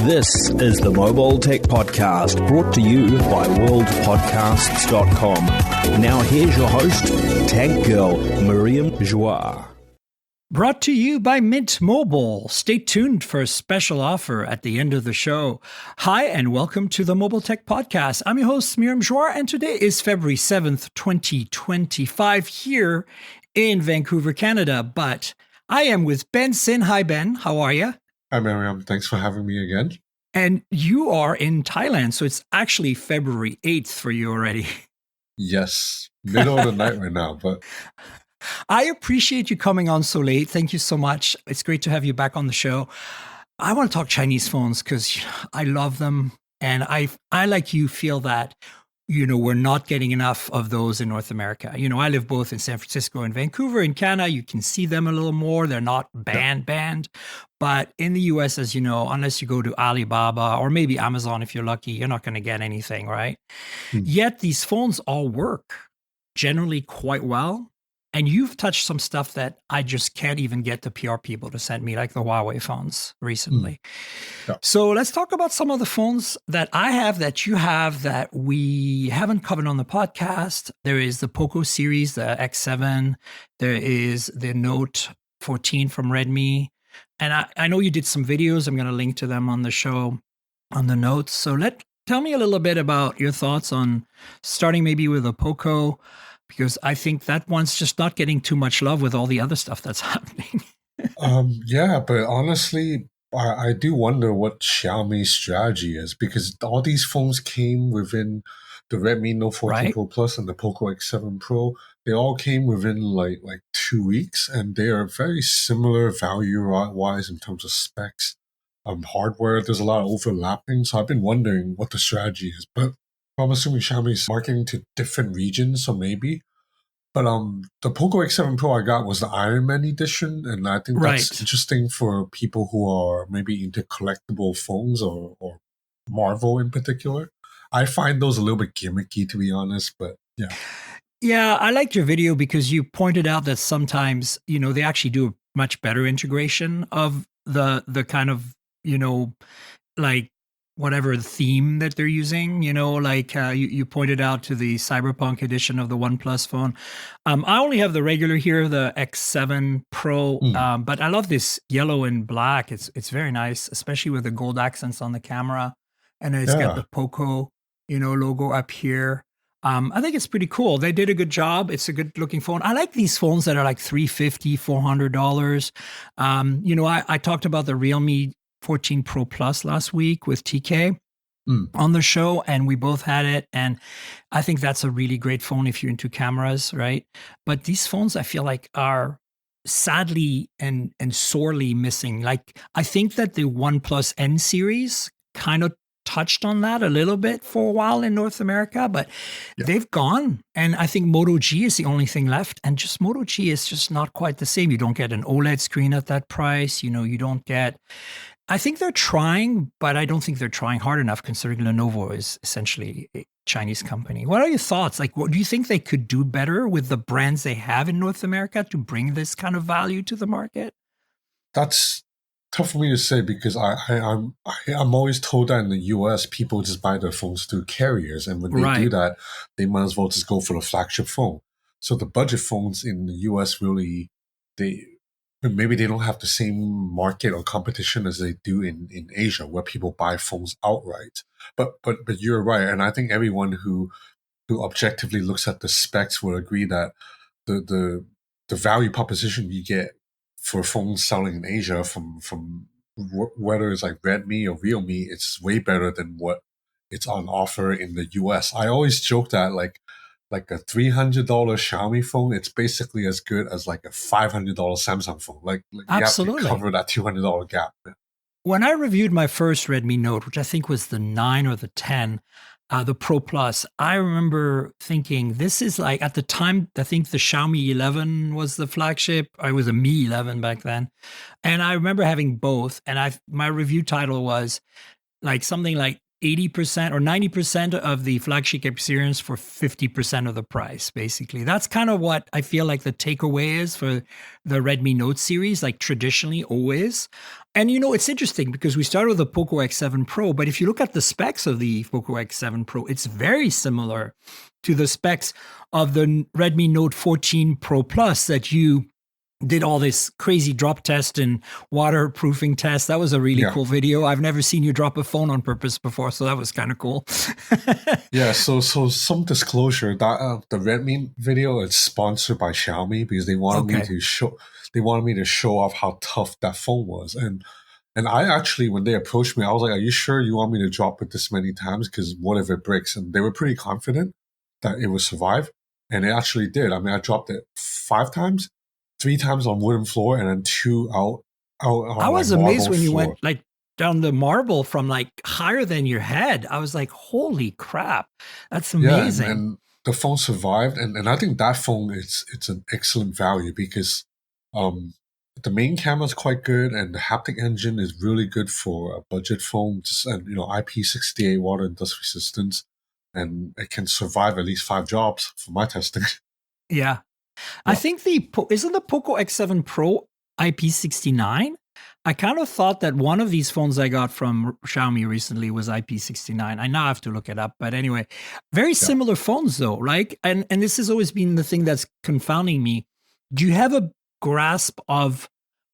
This is the Mobile Tech Podcast, brought to you by worldpodcasts.com. Now here's your host, Tech Girl, Miriam Joie. Brought to you by Mint Mobile. Stay tuned for a special offer at the end of the show. Hi, and welcome to the Mobile Tech Podcast. I'm your host, Miriam Joie, and today is February 7th, 2025, here in Vancouver, Canada. But I am with Ben Sin. Hi, Ben. How are you? Hi, Miriam. Thanks for having me again. And you are in Thailand, so it's actually February 8th for you already. Yes, middle of the night right now, but... I appreciate you coming on so late. Thank you so much. It's great to have you back on the show. I want to talk Chinese phones because I love them. And I like you, feel that, we're not getting enough of those in North America. I live both in San Francisco and Vancouver. In Canada, you can see them a little more. They're not banned. But in the US, as you know, unless you go to Alibaba or maybe Amazon, if you're lucky, you're not going to get anything, right? Yet these phones all work generally quite well. And you've touched some stuff that I just can't even get the PR people to send me, like the Huawei phones recently. Yeah. So let's talk about some of the phones that I have, that you have, that we haven't covered on the podcast. There is the Poco series, the X7. There is the Note 14 from Redmi. And I know you did some videos. I'm going to link to them on the show, on the notes. So tell me a little bit about your thoughts on starting maybe with a Poco, because I think that one's just not getting too much love with all the other stuff that's happening. Yeah, but honestly, I do wonder what Xiaomi's strategy is, because all these phones came within the Redmi Note 14 Pro Plus and the Poco X7 Pro. They all came within like 2 weeks, and they are very similar value-wise in terms of specs. Hardware, there's a lot of overlapping, so I've been wondering what the strategy is. But I'm assuming Xiaomi's marketing to different regions, so maybe. But the Poco X7 Pro I got was the Iron Man edition, and I think that's interesting for people who are maybe into collectible phones or Marvel in particular. I find those a little bit gimmicky, to be honest, but yeah. Yeah, I liked your video because you pointed out that sometimes, they actually do a much better integration of the kind of, like whatever theme that they're using, you pointed out to the Cyberpunk edition of the OnePlus phone. I only have the regular here, the X7 Pro, but I love this yellow and black. It's very nice, especially with the gold accents on the camera. And it's got the Poco, logo up here. I think it's pretty cool. They did a good job. It's a good looking phone. I like these phones that are like $350, $400. I talked about the Realme 14 Pro Plus last week with TK on the show, and we both had it. And I think that's a really great phone if you're into cameras, right? But these phones, I feel like, are sadly and sorely missing. Like, I think that the OnePlus N series kind of touched on that a little bit for a while in North America, but they've gone. And I think Moto G is the only thing left. And just Moto G is just not quite the same. You don't get an OLED screen at that price. You don't get... I think they're trying, but I don't think they're trying hard enough, considering Lenovo is essentially a Chinese company. What are your thoughts? Like, what do you think they could do better with the brands they have in North America to bring this kind of value to the market? That's tough for me to say, because I'm always told that in the US, people just buy their phones through carriers, and when they do that, they might as well just go for the flagship phone. So the budget phones in the US really, maybe they don't have the same market or competition as they do in Asia, where people buy phones outright. But you're right, and I think everyone who objectively looks at the specs will agree that the value proposition you get for phones selling in Asia from whether it's like Redmi or Realme, it's way better than what it's on offer in the US. I always joke that like a $300 Xiaomi phone, it's basically as good as like a $500 Samsung phone. Like Absolutely. You have to cover that $200 gap. When I reviewed my first Redmi Note, which I think was the 9 or the 10, the Pro Plus, I remember thinking, this is like, at the time, I think the Xiaomi 11 was the flagship. I was a Mi 11 back then. And I remember having both. And my review title was like something like, 80% or 90% of the flagship experience for 50% of the price, basically. That's kind of what I feel like the takeaway is for the Redmi Note series, like traditionally always. And it's interesting because we started with the Poco X7 Pro, but if you look at the specs of the Poco X7 Pro, it's very similar to the specs of the Redmi Note 14 Pro Plus that you did all this crazy drop test and waterproofing test. That was a really cool video. I've never seen you drop a phone on purpose before, so that was kind of cool. Yeah, so some disclosure that the Redmi video is sponsored by Xiaomi because they wanted me to show off how tough that phone was. And I actually, when they approached me, I was like, "Are you sure you want me to drop it this many times? Because what if it breaks?" And they were pretty confident that it would survive, and it actually did. I mean, I dropped it 5 times. 3 times on wooden floor and then 2 out on I was like amazed when you floor. went like down the marble from like higher than your head. I was like, holy crap. That's amazing. Yeah, and the phone survived, and I think that phone it's an excellent value because the main camera is quite good and the haptic engine is really good for a budget phone, and IP68 water and dust resistance, and it can survive at least 5 jobs for my testing. Yeah. I think isn't the Poco X7 Pro IP69? I kind of thought that one of these phones I got from Xiaomi recently was IP69. I now have to look it up, but anyway, very similar phones though, right? And this has always been the thing that's confounding me. Do you have a grasp of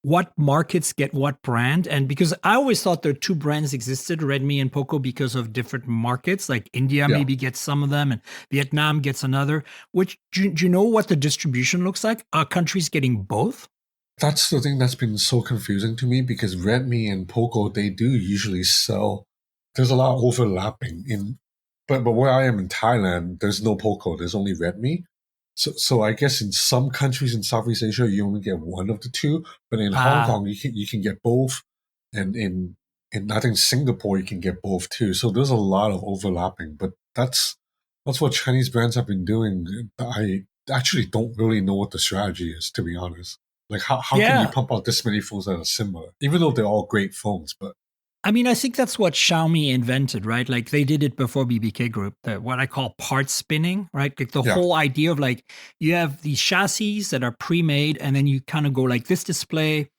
what markets get what brand? And because I always thought there two brands existed, Redmi and Poco, because of different markets, like India maybe gets some of them and Vietnam gets another. Which do you know what the distribution looks like? Are countries getting both? That's the thing that's been so confusing to me because Redmi and Poco, they do usually sell. There's a lot of overlapping but where I am in Thailand, there's no Poco. There's only Redmi. So I guess in some countries in Southeast Asia, you only get one of the two. But in Hong Kong, you can get both, and in I think Singapore, you can get both too. So there's a lot of overlapping. But that's what Chinese brands have been doing. I actually don't really know what the strategy is, to be honest. Like how can you pump out this many phones that are similar, even though they're all great phones? But I mean, I think that's what Xiaomi invented, right? Like they did it before BBK Group, what I call part spinning, right? Like the whole idea of like you have these chassis that are pre-made and then you kind of go like this display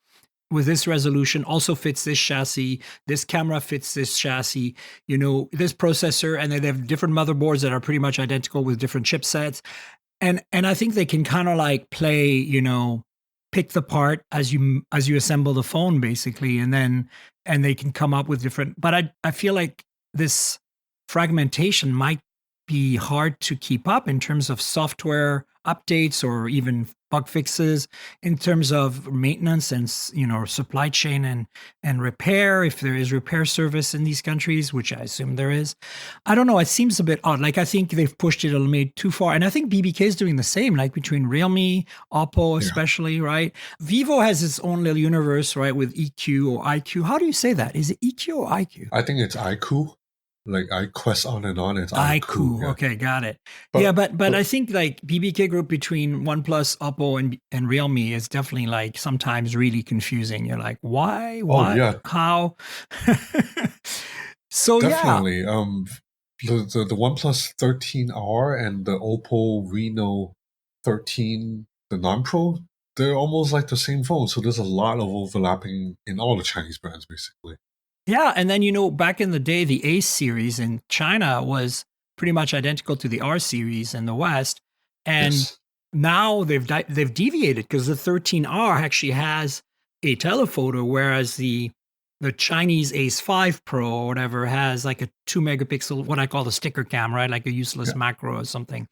with this resolution also fits this chassis, this camera fits this chassis, this processor, and then they have different motherboards that are pretty much identical with different chipsets. And I think they can kind of like play, pick the part as you assemble the phone basically, and they can come up with different, but I feel like this fragmentation might be hard to keep up in terms of software updates or even bug fixes, in terms of maintenance and supply chain and repair, if there is repair service in these countries, which I assume there is. I don't know, it seems a bit odd. Like I think they've pushed it a little bit too far, and I think BBK is doing the same, like between Realme, Oppo especially, right? Vivo has its own little universe, right, with EQ or IQ. How do you say that? Is it EQ or IQ? I think it's IQ. Like I quest on and on. It's IQ. Yeah. Okay, got it. But I think like BBK Group between OnePlus, Oppo, and Realme is definitely like sometimes really confusing. You're like, why? How? So definitely. The OnePlus 13R and the Oppo Reno 13, the non-Pro, they're almost like the same phone. So there's a lot of overlapping in all the Chinese brands, basically. Yeah, and then back in the day, the A series in China was pretty much identical to the R series in the West, and now they've deviated because the 13R actually has a telephoto, whereas the Chinese Ace 5 Pro or whatever has like a 2-megapixel, what I call the sticker camera, right? Like a useless macro or something.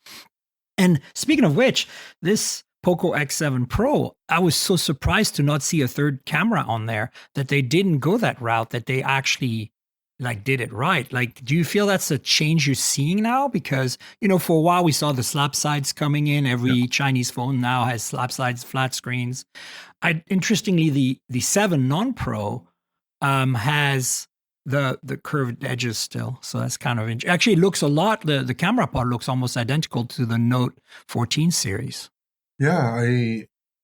And speaking of which, this Poco X7 Pro, I was so surprised to not see a third camera on there, that they didn't go that route, that they actually like did it right. Like, do you feel that's a change you're seeing now? Because, for a while we saw the slap sides coming in. Every Chinese phone now has slap sides, flat screens. Interestingly, the 7 non-Pro has the curved edges still. So that's kind of interesting. Actually, it looks a lot, the camera part looks almost identical to the Note 14 series. Yeah,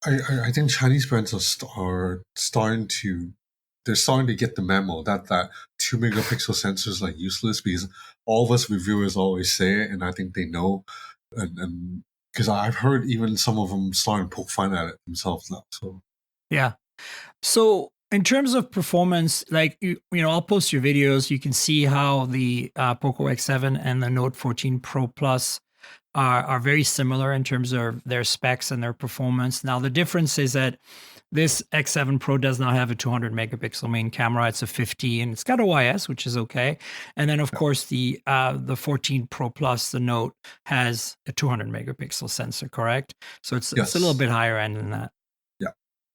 I think Chinese brands are starting to get the memo that 2 megapixel sensors like useless, because all of us reviewers always say it, and I think they know, and because I've heard even some of them starting to poke fun at it themselves now. So Yeah. So in terms of performance, like I'll post your videos. You can see how the Poco X7 and the Note 14 Pro Plus are very similar in terms of their specs and their performance. Now the difference is that this X7 Pro does not have a 200 megapixel main camera. It's a 50, and it's got OIS, which is okay. And then of course the 14 Pro Plus, the Note, has a 200 megapixel sensor, correct? So it's a little bit higher end than that. Yeah.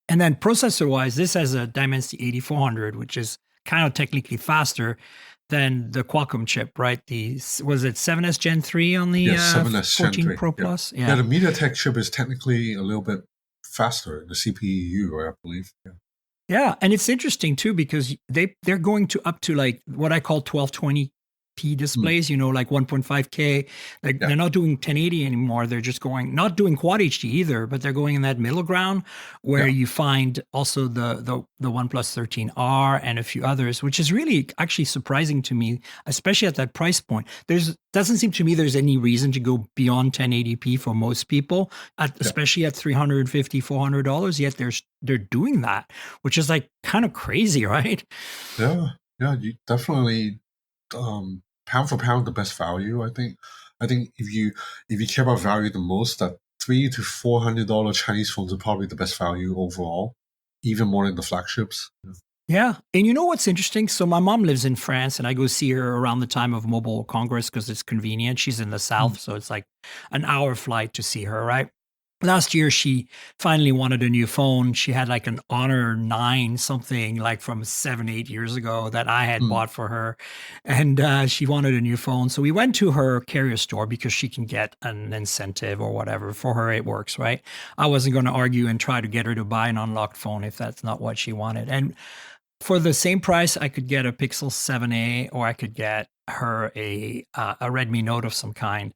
And then processor-wise, this has a Dimensity 8400, which is kind of technically faster than the Qualcomm chip, right? Was it 7S Gen 3 on the 7S 14 Gen 3. Pro Plus? Yeah, the MediaTek chip is technically a little bit faster, the CPU, I believe. Yeah, and it's interesting too because they're going to up to like what I call 1220p displays, like 1.5K. They're not doing 1080 anymore. They're just not doing Quad HD either, but they're going in that middle ground where you find also the OnePlus 13R and a few others, which is really actually surprising to me, especially at that price point. Doesn't seem to me there's any reason to go beyond 1080p for most people, especially at $350, $400. Yet they're doing that, which is like kind of crazy, right? Yeah, you definitely. Pound for pound, the best value. I think if you care about value the most, that $300 to $400 Chinese phones are probably the best value overall, even more than the flagships. Yeah. And you know what's interesting? So my mom lives in France, and I go see her around the time of Mobile Congress because it's convenient. She's in the south, so it's like an hour flight to see her, right? Last year, she finally wanted a new phone. She had like an Honor 9 something like from 7-8 years ago that I had bought for her. And she wanted a new phone. So we went to her carrier store because she can get an incentive or whatever. For her, it works, right? I wasn't going to argue and try to get her to buy an unlocked phone if that's not what she wanted. And for the same price, I could get a Pixel 7a, or I could get her a Redmi Note of some kind.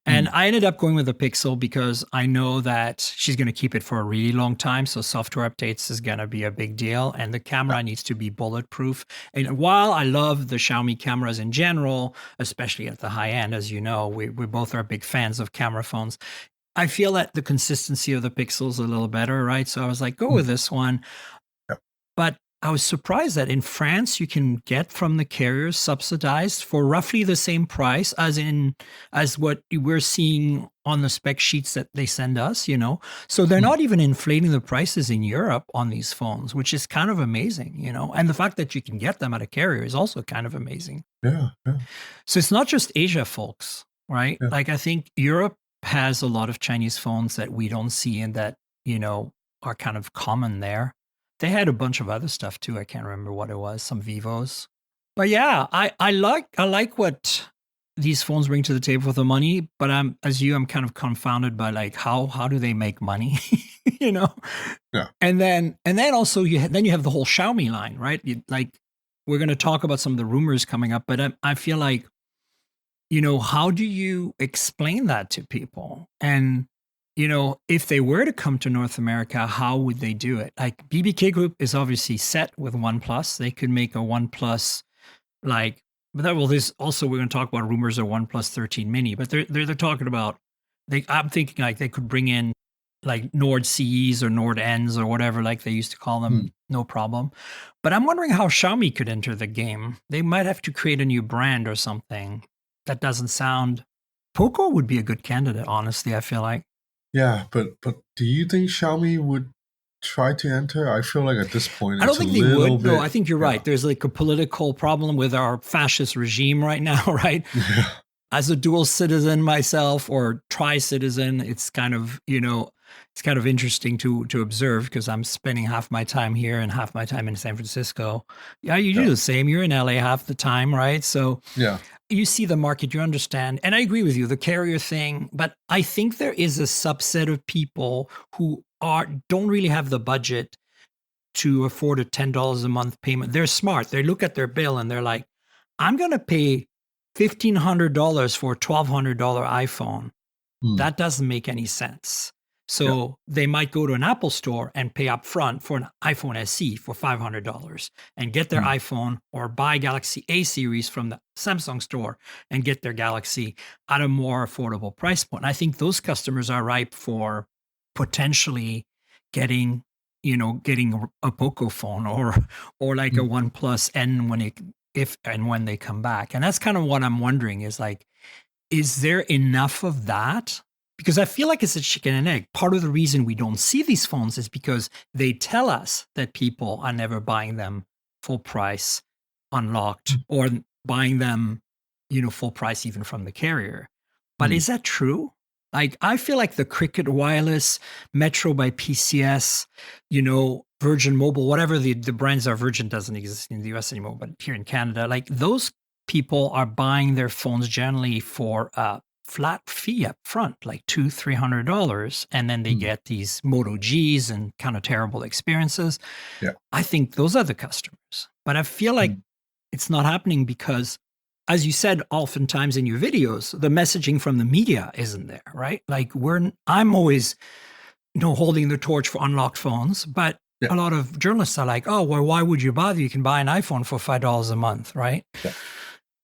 And I ended up going with the Pixel because I know that she's going to keep it for a really long time. So software updates is going to be a big deal. And the camera needs to be bulletproof. And while I love the Xiaomi cameras in general, especially at the high end, as you know, we both are big fans of camera phones. I feel that the consistency of the Pixel is a little better, right? So I was like, go with this one. But I was surprised that in France, you can get from the carriers subsidized for roughly the same price as what we're seeing on the spec sheets that they send us, So they're not even inflating the prices in Europe on these phones, which is kind of amazing, And the fact that you can get them at a carrier is also kind of amazing. Yeah. So it's not just Asia, folks, right? Yeah. Like I think Europe has a lot of Chinese phones that we don't see and that, are kind of common there. They had a bunch of other stuff too. I can't remember what it was, some Vivos. But yeah, I like what these phones bring to the table for the money, but I'm kind of confounded by like how do they make money? Yeah. And then also you have the whole Xiaomi line, right? We're going to talk about some of the rumors coming up, but I feel like how do you explain that to people? And if they were to come to North America, how would they do it? Like BBK Group is obviously set with OnePlus. They could make a OnePlus we're going to talk about rumors of OnePlus 13 mini, but they're talking about, I'm thinking like they could bring in like Nord CEs or Nord Ns or whatever, like they used to call them, no problem. But I'm wondering how Xiaomi could enter the game. They might have to create a new brand or something that doesn't sound. Poco would be a good candidate, honestly, I feel like. Yeah, but do you think Xiaomi would try to enter? I feel like at this point, I don't think they would. Bit, no, I think you're right. There's like a political problem with our fascist regime right now, right? Yeah. As a dual citizen myself, or tri-citizen, it's kind of, it's kind of interesting to observe because I'm spending half my time here and half my time in San Francisco. Yeah, you do the same. You're in LA half the time, right? So yeah. You see the market, you understand. And I agree with you, the carrier thing, but I think there is a subset of people who don't really have the budget to afford a $10 a month payment. They're smart. They look at their bill and they're like, I'm going to pay $1,500 for a $1,200 iPhone. That doesn't make any sense. So they might go to an Apple store and pay up front for an iPhone SE for $500 and get their iPhone, or buy Galaxy A series from the Samsung store and get their Galaxy at a more affordable price point. I think those customers are ripe for potentially getting a Poco phone or like a OnePlus N if and when they come back. And that's kind of what I'm wondering is like, is there enough of that? Because I feel like it's a chicken and egg. Part of the reason we don't see these phones is because they tell us that people are never buying them full price, unlocked, or buying them, full price even from the carrier. But is that true? Like, I feel like the Cricket Wireless, Metro by PCS, Virgin Mobile, whatever the brands are. Virgin doesn't exist in the US anymore, but here in Canada, like those people are buying their phones generally for a flat fee up front, like $200-$300, and then they get these Moto Gs and kind of terrible experiences. Yeah. I think those are the customers. But I feel like it's not happening because, as you said, oftentimes in your videos, the messaging from the media isn't there, right? Like I'm always, holding the torch for unlocked phones, but a lot of journalists are like, oh, well, why would you bother? You can buy an iPhone for $5 a month, right? Yeah.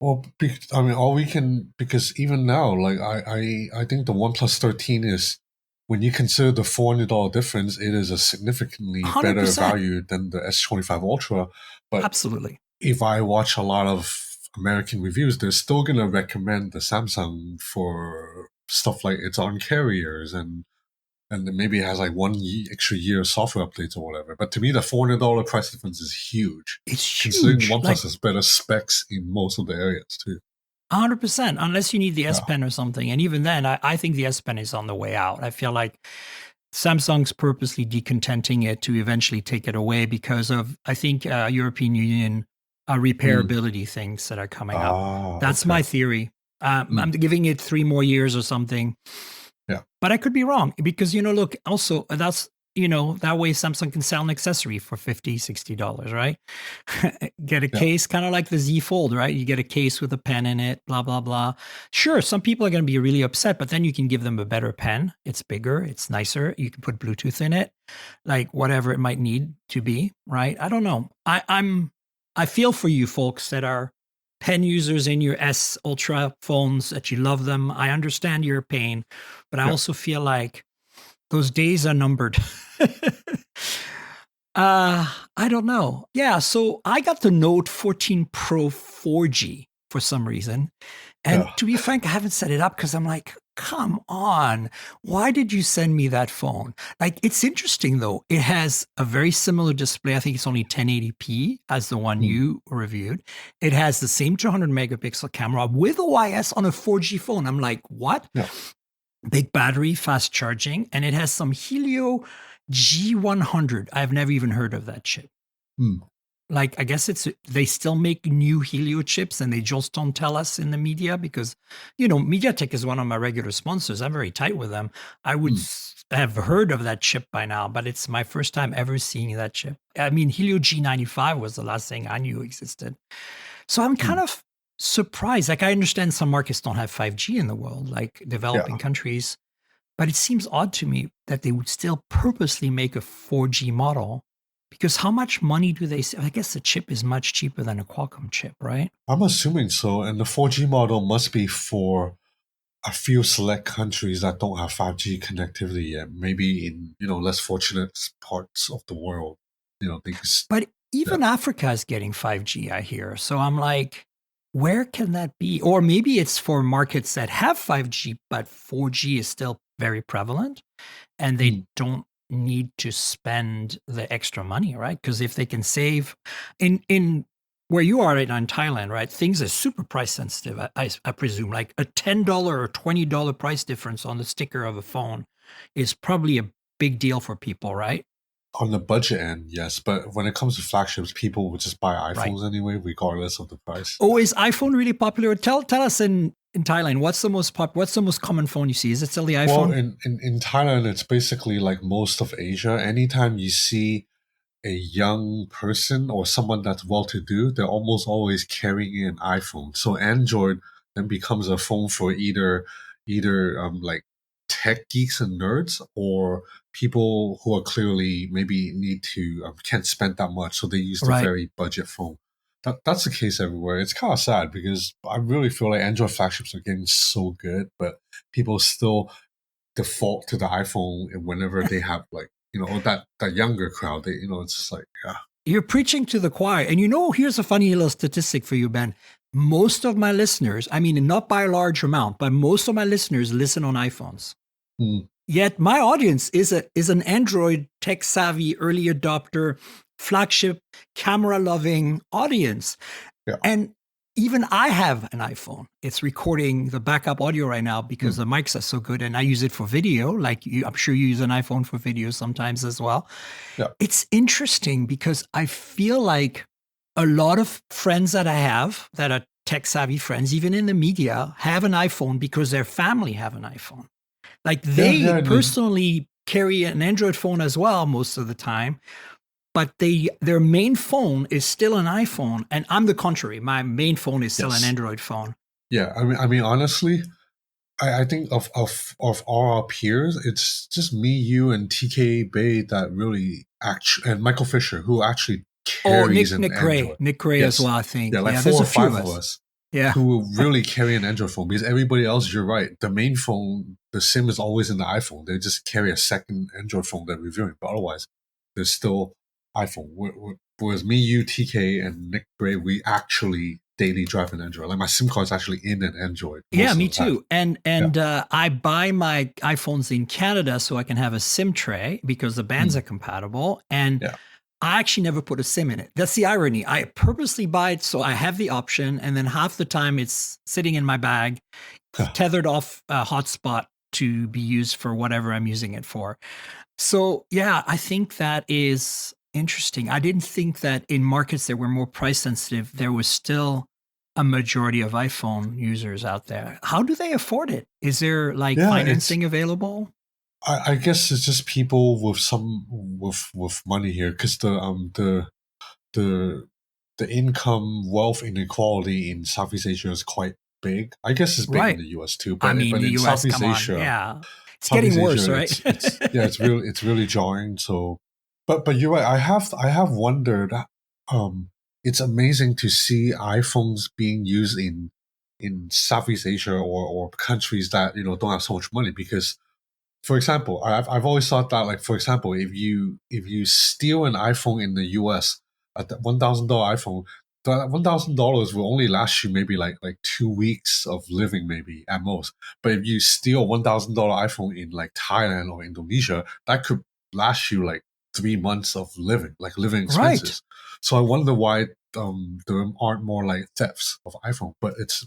Well, I mean, all we can, because even now, like I think the OnePlus 13 is, when you consider the $400 difference, it is a significantly 100%. Better value than the S25 Ultra. But absolutely, if I watch a lot of American reviews, they're still going to recommend the Samsung for stuff like it's on carriers and maybe it has like extra year of software updates or whatever. But to me, the $400 price difference is huge. It's huge. Considering OnePlus has better specs in most of the areas too. 100%, unless you need the S Pen or something. And even then, I think the S Pen is on the way out. I feel like Samsung's purposely decontenting it to eventually take it away because of, I think, European Union repairability things that are coming up. That's my theory. I'm giving it 3 more years or something. Yeah. But I could be wrong because, look, also that's, that way Samsung can sell an accessory for $50, $60, right? Get a case, kind of like the Z Fold, right? You get a case with a pen in it, blah, blah, blah. Sure, some people are going to be really upset, but then you can give them a better pen. It's bigger, it's nicer. You can put Bluetooth in it, like whatever it might need to be, right? I don't know. I feel for you folks that are pen users in your S Ultra phones, that you love them. I understand your pain, but I also feel like those days are numbered. I don't know. Yeah, so I got the Note 14 Pro 4G for some reason. And to be frank, I haven't set it up because I'm like, come on, why did you send me that phone? Like, it's interesting though. It has a very similar display. I think it's only 1080p as the one you reviewed. It has the same 200 megapixel camera with OIS on a 4G phone. I'm like, what? Yeah. Big battery, fast charging, and it has some Helio G100. I've never even heard of that chip. Like, I guess they still make new Helio chips and they just don't tell us in the media because, MediaTek is one of my regular sponsors. I'm very tight with them. I would have heard of that chip by now, but it's my first time ever seeing that chip. I mean, Helio G95 was the last thing I knew existed. So I'm kind of surprised. Like, I understand some markets don't have 5G in the world, like developing countries, but it seems odd to me that they would still purposely make a 4G model. Because how much money do they save? I guess the chip is much cheaper than a Qualcomm chip, right? I'm assuming so. And the 4G model must be for a few select countries that don't have 5G connectivity yet. Maybe in, less fortunate parts of the world. But even Africa is getting 5G, I hear. So I'm like, where can that be? Or maybe it's for markets that have 5G, but 4G is still very prevalent and they don't need to spend the extra money, right? Because if they can save in where you are right now in Thailand, right? Things are super price sensitive. I presume like a $10 or $20 price difference on the sticker of a phone is probably a big deal for people, right? On the budget end, yes. But when it comes to flagships, people would just buy iPhones anyway, regardless of the price. Oh, is iPhone really popular? Tell us in Thailand, what's the most common phone you see? Is it still the iPhone? Well, in Thailand, it's basically like most of Asia. Anytime you see a young person or someone that's well-to-do, they're almost always carrying an iPhone. So Android then becomes a phone for either like tech geeks and nerds, or people who are clearly maybe need to can't spend that much, so they use the very budget phone. That's the case everywhere. It's kind of sad because I really feel like Android flagships are getting so good, but people still default to the iPhone whenever they have that younger crowd. It's just like, yeah. You're preaching to the choir. And here's a funny little statistic for you, Ben. Most of my listeners, I mean, not by a large amount, but most of my listeners listen on iPhones. Yet my audience is an Android tech savvy, early adopter, flagship, camera loving audience. Yeah. And even I have an iPhone. It's recording the backup audio right now because the mics are so good, and I use it for video. Like I'm sure you use an iPhone for video sometimes as well. Yeah. It's interesting because I feel like a lot of friends that I have that are tech savvy friends, even in the media, have an iPhone because their family have an iPhone. Like they personally carry an Android phone as well most of the time. But their main phone is still an iPhone, and I'm the contrary. My main phone is still an Android phone. Yeah, I mean, honestly, I think of all our peers, it's just me, you, and TK Bay that really and Michael Fisher, who actually carries an Android. Nick Gray as well, I think. Yeah, like 4 or 5 of us. Yeah, who will really carry an Android phone, because everybody else, you're right, the main phone, the SIM is always in the iPhone. They just carry a second Android phone they're reviewing, but otherwise, there's still iPhone. Whereas me, you, TK, and Nick Gray, we actually daily drive an Android. Like my SIM card is actually in an Android. Yeah, me too. And I buy my iPhones in Canada so I can have a SIM tray because the bands are compatible. And I actually never put a SIM in it. That's the irony. I purposely buy it so I have the option, and then half the time it's sitting in my bag, tethered off a hotspot to be used for whatever I'm using it for. So yeah, I think that is interesting. I didn't think that in markets that were more price sensitive, there was still a majority of iPhone users out there. How do they afford it? Is there financing available? I guess it's just people with money here, because the income wealth inequality in Southeast Asia is quite big. I guess it's big in the US too, but but in US, Southeast Asia, it's getting worse, right? It's really jarring. So. But you're right. I have wondered. It's amazing to see iPhones being used in Southeast Asia or countries that don't have so much money. Because, for example, I've always thought that, like, for example, if you steal an iPhone in the US, a $1,000 iPhone, that $1,000 will only last you maybe like 2 weeks of living, maybe at most. But if you steal a $1,000 iPhone in like Thailand or Indonesia, that could last you like 3 months of living expenses. Right. So I wonder why there aren't more like thefts of iPhone, but it's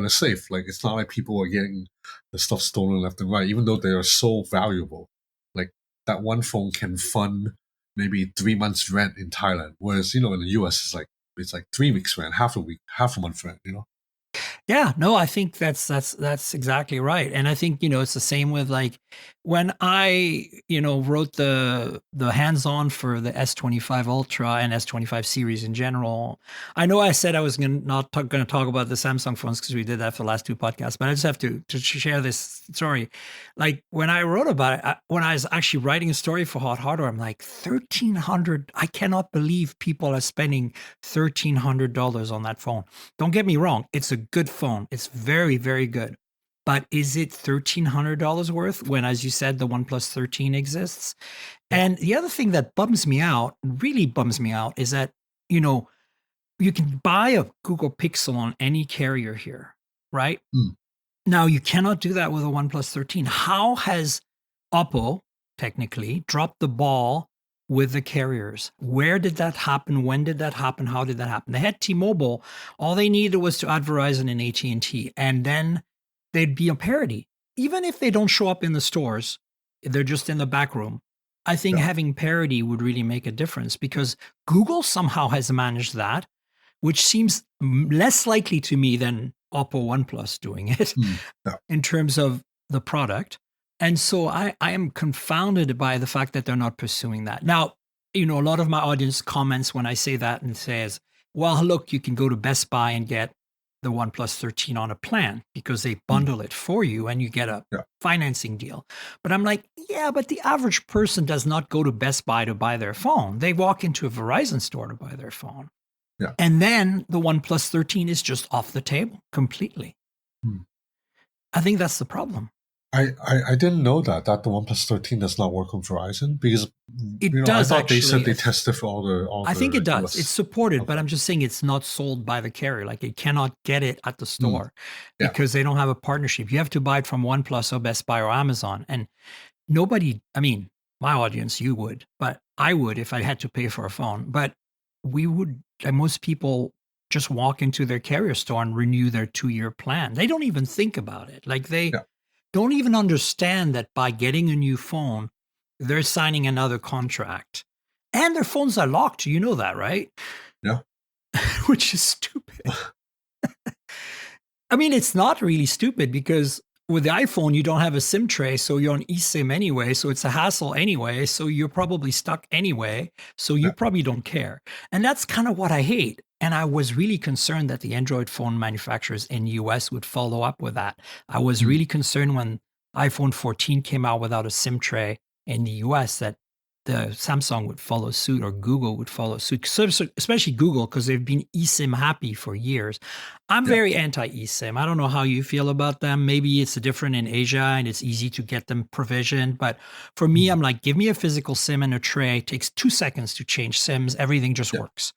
safe. Like, it's not like people are getting the stuff stolen left and right, even though they are so valuable. Like, that one phone can fund maybe 3 months rent in Thailand, whereas in the US it's like 3 weeks rent, half a month rent. Yeah, no, I think that's exactly right. And I think, it's the same with like when I, wrote the hands-on for the S25 Ultra and S25 series in general. I know I said I was not going to talk about the Samsung phones because we did that for the last 2 podcasts, but I just have to share this story. Like when I wrote about it, when I was actually writing a story for Hot Hardware, I'm like, $1,300. I cannot believe people are spending $1,300 on that phone. Don't get me wrong. It's a good phone. It's very, very good. But is it $1,300 worth when, as you said, the OnePlus 13 exists? And the other thing that really bums me out, is that, you can buy a Google Pixel on any carrier here, right? Now, you cannot do that with a OnePlus 13. How has Oppo technically dropped the ball with the carriers? Where did that happen? When did that happen? How did that happen? They had T-Mobile. All they needed was to add Verizon and AT&T, and then they'd be a parity. Even if they don't show up in the stores, they're just in the back room. I think having parity would really make a difference, because Google somehow has managed that, which seems less likely to me than Oppo OnePlus doing it in terms of the product. And so I am confounded by the fact that they're not pursuing that. Now, a lot of my audience comments when I say that and says, well, look, you can go to Best Buy and get the OnePlus 13 on a plan because they bundle it for you and you get a financing deal. But I'm like, yeah, but the average person does not go to Best Buy to buy their phone. They walk into a Verizon store to buy their phone. Yeah. And then the OnePlus 13 is just off the table completely. I think that's the problem. I didn't know that the OnePlus 13 does not work on Verizon because it does. I thought actually, they said they tested for all I think it does. US. It's supported, but I'm just saying it's not sold by the carrier. Like it cannot get it at the store because they don't have a partnership. You have to buy it from OnePlus or Best Buy or Amazon. And nobody, I mean, my audience, you would, but I would if I had to pay for a phone. But we would, and most people just walk into their carrier store and renew their 2-year plan. They don't even think about it. Like they don't even understand that by getting a new phone, they're signing another contract. And their phones are locked. You know that, right? Yeah. Which is stupid. I mean, it's not really stupid because with the iPhone, you don't have a SIM tray, so you're on eSIM anyway, so it's a hassle anyway, so you're probably stuck anyway, so you probably don't care. And that's kind of what I hate. And I was really concerned that the Android phone manufacturers in the US would follow up with that. I was really concerned when iPhone 14 came out without a SIM tray in the US that the Samsung would follow suit or Google would follow suit, especially Google, because they've been eSIM happy for years. I'm very anti-eSIM. I don't know how you feel about them. Maybe it's different in Asia and it's easy to get them provisioned. But for me, I'm like, give me a physical SIM and a tray. It takes 2 seconds to change SIMs. Everything just works.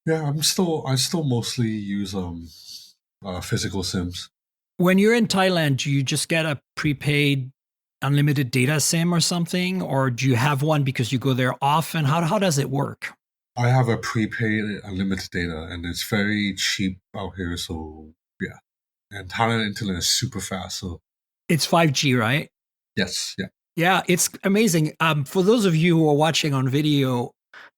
Yeah, I still mostly use physical SIMs. When you're in Thailand, do you just get a prepaid unlimited data SIM or something, or do you have one because you go there often? How does it work? I have a prepaid unlimited data, and it's very cheap out here. So yeah, and Thailand internet is super fast. So it's 5G, right? Yes. Yeah. Yeah, it's amazing. For those of you who are watching on video,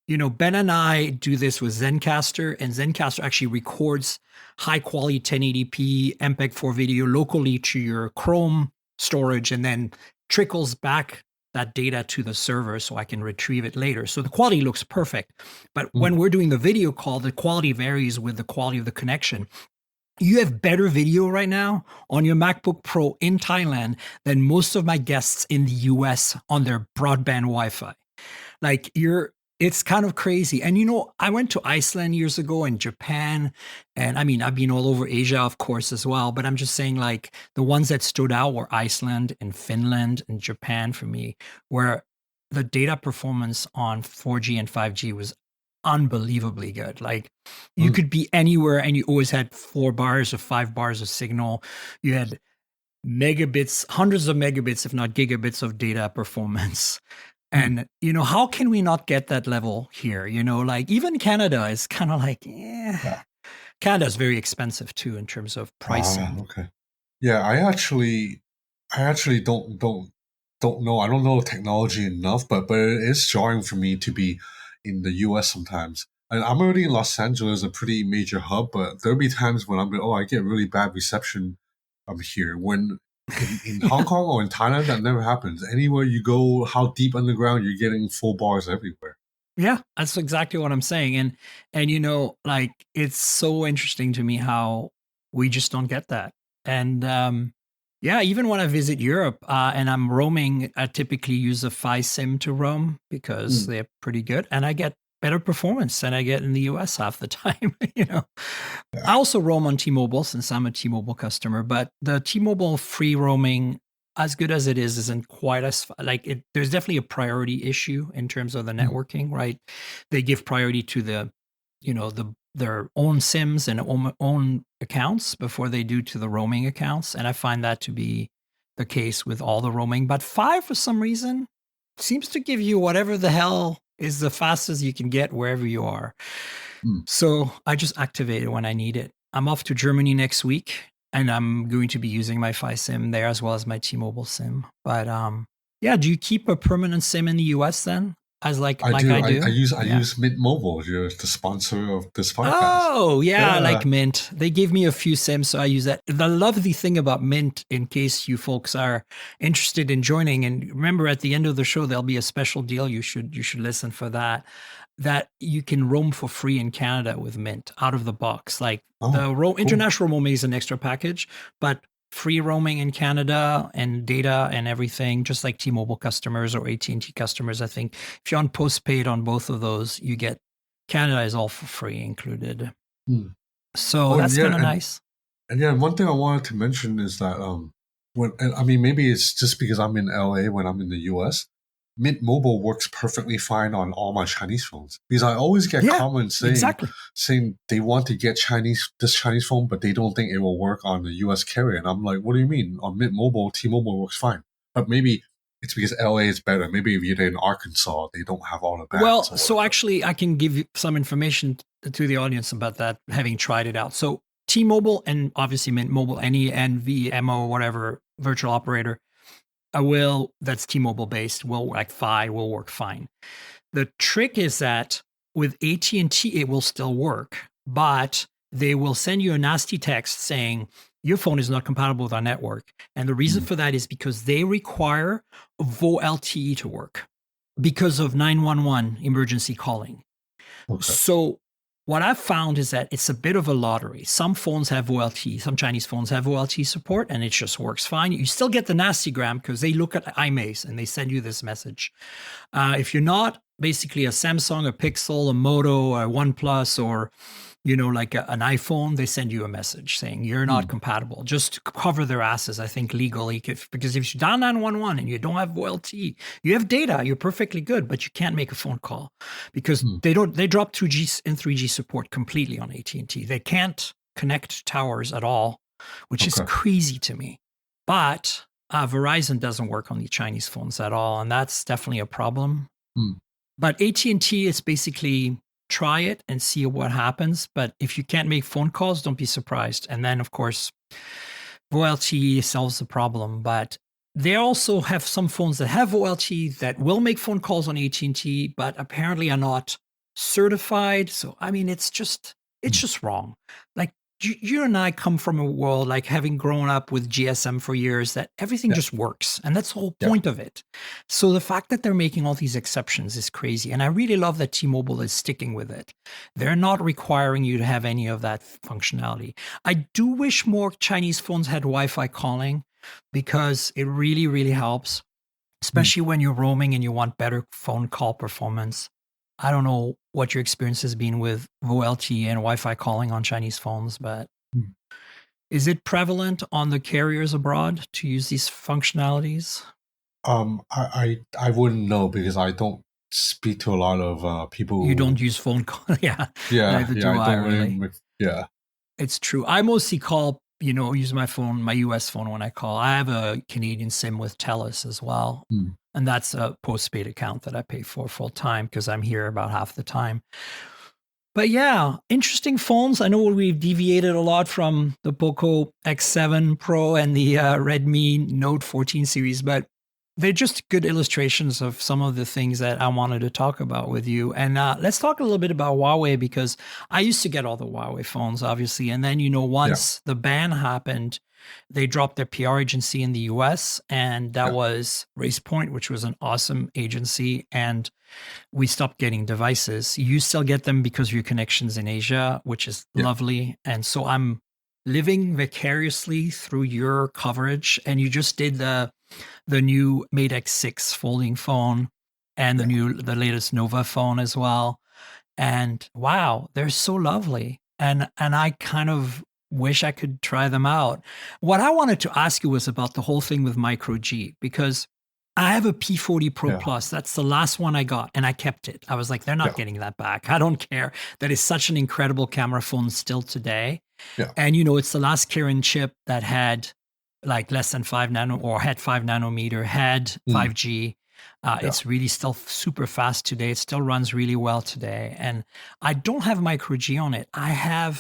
you know, Ben and I do this with Zencaster, and Zencaster actually records high quality 1080p MPEG-4 video locally to your Chrome storage and then trickles back that data to the server so I can retrieve it later. So the quality looks perfect. But when we're doing the video call, the quality varies with the quality of the connection. You have better video right now on your MacBook Pro in Thailand than most of my guests in the US on their broadband Wi-Fi. Like it's kind of crazy. And, you know, I went to Iceland years ago and Japan. And I mean, I've been all over Asia, of course, as well. But I'm just saying, like, the ones that stood out were Iceland and Finland and Japan for me, where the data performance on 4G and 5G was unbelievably good. Like, you could be anywhere and you always had 4 bars or 5 bars of signal. You had megabits, hundreds of megabits, if not gigabits of data performance. And, you know, how can we not get that level here? You know, like even Canada is kind of like, Canada is very expensive too in terms of pricing. Okay. Yeah, I actually don't know. I don't know technology enough, but it is jarring for me to be in the US sometimes. And I'm already in Los Angeles, a pretty major hub, but there'll be times when I'm like, I get really bad reception here. When in Hong Kong or in Thailand, that never happens. Anywhere you go, how deep underground, you're getting full bars everywhere. Yeah, that's exactly what I'm saying. And you know, like, it's so interesting to me how we just don't get that. And yeah, even when I visit Europe and I'm roaming, I typically use a Fi SIM to roam because they're pretty good. And I get better performance than I get in the US half the time, you know. I also roam on T-Mobile since I'm a T-Mobile customer, but the T-Mobile free roaming, as good as it is, isn't quite as like it. There's definitely a priority issue in terms of the networking, right? They give priority to the, you know, their own SIMs and own accounts before they do to the roaming accounts, and I find that to be the case with all the roaming. But Fi, for some reason, seems to give you whatever the hell is the fastest you can get wherever you are. So I just activate it when I need it. I'm off to Germany next week, and I'm going to be using my Fi SIM there as well as my T-Mobile SIM. But yeah, do you keep a permanent SIM in the US then? As I do. I use Mint Mobile, the sponsor of this podcast. Oh, yeah, I like Mint. They gave me a few SIMs, so I use that. The lovely thing about Mint, in case you folks are interested in joining, and remember at the end of the show, there'll be a special deal. You should listen for that. that you can roam for free in Canada with Mint out of the box. Like cool. international roaming is an extra package, but free roaming in Canada and data and everything, just like T-Mobile customers or AT&T customers. I think if you're on postpaid on both of those, you get Canada is all for free included. So that's kind of nice. And yeah, one thing I wanted to mention is that maybe it's just because I'm in LA when I'm in the US. Mint Mobile works perfectly fine on all my Chinese phones because I always get comments saying they want to get this Chinese phone, but they don't think it will work on the US carrier. And I'm like, what do you mean? On Mint Mobile, T-Mobile works fine. But maybe it's because LA is better. Maybe if you're in Arkansas, they don't have all the bands. Well, so actually, I can give you some information to the audience about that, having tried it out. So T-Mobile and obviously Mint Mobile, any NVMO, whatever virtual operator, that's T-Mobile based, will work fine. The trick is that with AT&T, it will still work, but they will send you a nasty text saying your phone is not compatible with our network. And the reason for that is because they require VoLTE to work because of 911 emergency calling. Okay. So what I've found is that it's a bit of a lottery. Some phones have VoLTE, some Chinese phones have VoLTE support, and it just works fine. You still get the nastygram because they look at IMEIs and they send you this message. If you're not basically a Samsung, a Pixel, a Moto, a OnePlus, or like an iPhone, they send you a message saying you're not compatible. Just to cover their asses, I think, legally. Because if you dial 911 and you don't have VoLTE, you have data, you're perfectly good, but you can't make a phone call because they drop 2G and 3G support completely on AT&T. They can't connect to towers at all, which is crazy to me. But Verizon doesn't work on the Chinese phones at all, and that's definitely a problem. But AT&T is basically try it and see what happens. But if you can't make phone calls, don't be surprised. And then, of course, VoLTE solves the problem. But they also have some phones that have VoLTE that will make phone calls on AT&T, but apparently are not certified. So, I mean, it's just wrong. Like, you and I come from a world, like having grown up with GSM for years, that everything just works. And that's the whole point of it. So the fact that they're making all these exceptions is crazy. And I really love that T-Mobile is sticking with it. They're not requiring you to have any of that functionality. I do wish more Chinese phones had Wi-Fi calling because it really, really helps, especially when you're roaming and you want better phone call performance. I don't know what your experience has been with VoLTE and Wi-Fi calling on Chinese phones, but is it prevalent on the carriers abroad to use these functionalities? I wouldn't know because I don't speak to a lot of people. You don't use phone call, Neither do I really. It's true. I mostly call, use my phone, my US phone when I call. I have a Canadian SIM with TELUS as well. And that's a postpaid account that I pay for full time because I'm here about half the time. But yeah, interesting phones. I know we've deviated a lot from the Poco X7 Pro and the Redmi Note 14 series, but they're just good illustrations of some of the things that I wanted to talk about with you. And let's talk a little bit about Huawei, because I used to get all the Huawei phones, obviously. And then, once the ban happened, they dropped their PR agency in the US, and that was Race Point, which was an awesome agency. And we stopped getting devices. You still get them because of your connections in Asia, which is lovely. And so I'm living vicariously through your coverage. And you just did the new Mate X6 folding phone and the latest Nova phone as well. And wow, they're so lovely. And I kind of wish I could try them out. What I wanted to ask you was about the whole thing with Micro G, because I have a P40 Pro Plus. That's the last one I got, and I kept it. I was like, they're not getting that back. I don't care. That is such an incredible camera phone still today. And it's the last Kirin chip that had like less than 5 nano, or had 5 nanometer, had 5G. It's really still super fast today. It still runs really well today. And I don't have Micro G on it. I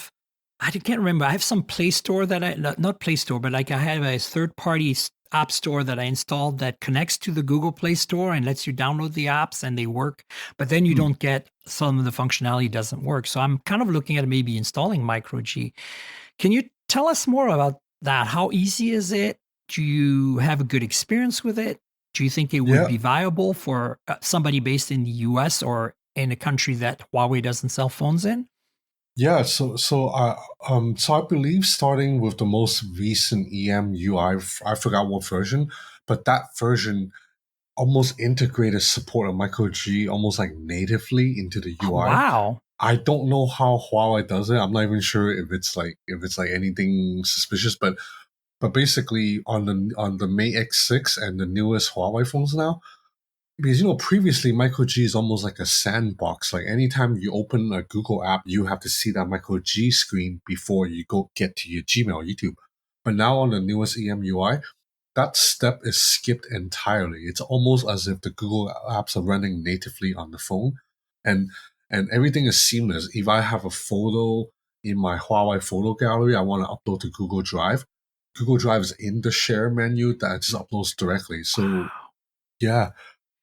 can't remember. I have some Play Store not Play Store, but like I have a third-party app store that I installed that connects to the Google Play Store and lets you download the apps and they work. But then you don't get, some of the functionality doesn't work. So I'm kind of looking at maybe installing Micro G. Can you tell us more about that? How easy is it? Do you have a good experience with it? Do you think it would be viable for somebody based in the US or in a country that Huawei doesn't sell phones in? Yeah, so I believe starting with the most recent EMUI, I forgot what version, but that version almost integrated support of micro G almost like natively into the UI. Wow. I don't know how Huawei does it. I'm not even sure if it's like anything suspicious, but basically on the Mate X6 and the newest Huawei phones now, because previously micro G is almost like a sandbox. Like anytime you open a Google app, you have to see that micro G screen before you go get to your Gmail, YouTube. But now on the newest EMUI, that step is skipped entirely. It's almost as if the Google apps are running natively on the phone, and everything is seamless. If I have a photo in my Huawei photo gallery, I want to upload to Google Drive. Google Drive is in the share menu that just uploads directly. So yeah,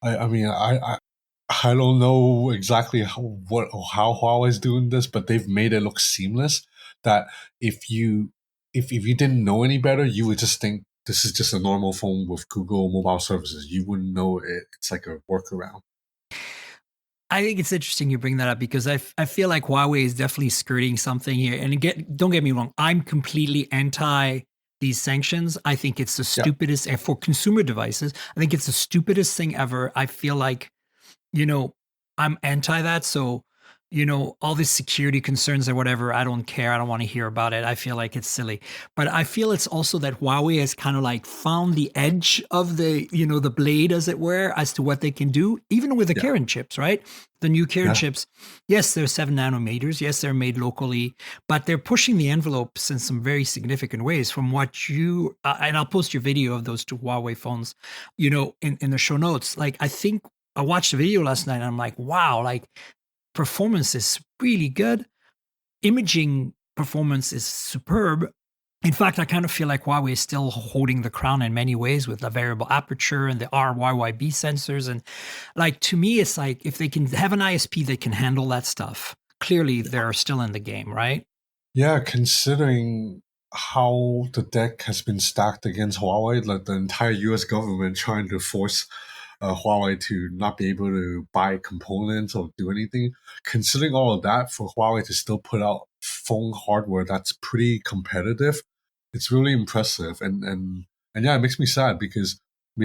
I mean I don't know exactly how Huawei's doing this, but they've made it look seamless. That if you didn't know any better, you would just think this is just a normal phone with Google mobile services. You wouldn't know it's like a workaround. I think it's interesting you bring that up because I feel like Huawei is definitely skirting something here. And don't get me wrong, I'm completely anti these sanctions. I think it's the stupidest, and for consumer devices, I think it's the stupidest thing ever. I feel like, I'm anti that. So, all these security concerns or whatever, I don't care. I don't want to hear about it. I feel like it's silly. But I feel it's also that Huawei has kind of like found the edge of the, the blade, as it were, as to what they can do, even with the Kirin chips, right? The new Kirin chips, yes, they're 7 nanometers. Yes, they're made locally, but they're pushing the envelopes in some very significant ways from what you, and I'll post your video of those two Huawei phones, in the show notes. Like, I think I watched the video last night and I'm like, wow, like, performance is really good. Imaging performance is superb. In fact, I kind of feel like Huawei is still holding the crown in many ways with the variable aperture and the RYYB sensors. And like, to me, it's like if they can have an ISP that can handle that stuff, clearly they're still in the game, right? Yeah, considering how the deck has been stacked against Huawei, like the entire US government trying to force Huawei to not be able to buy components or do anything. Considering all of that, for Huawei to still put out phone hardware that's pretty competitive, it's really impressive. And yeah, it makes me sad because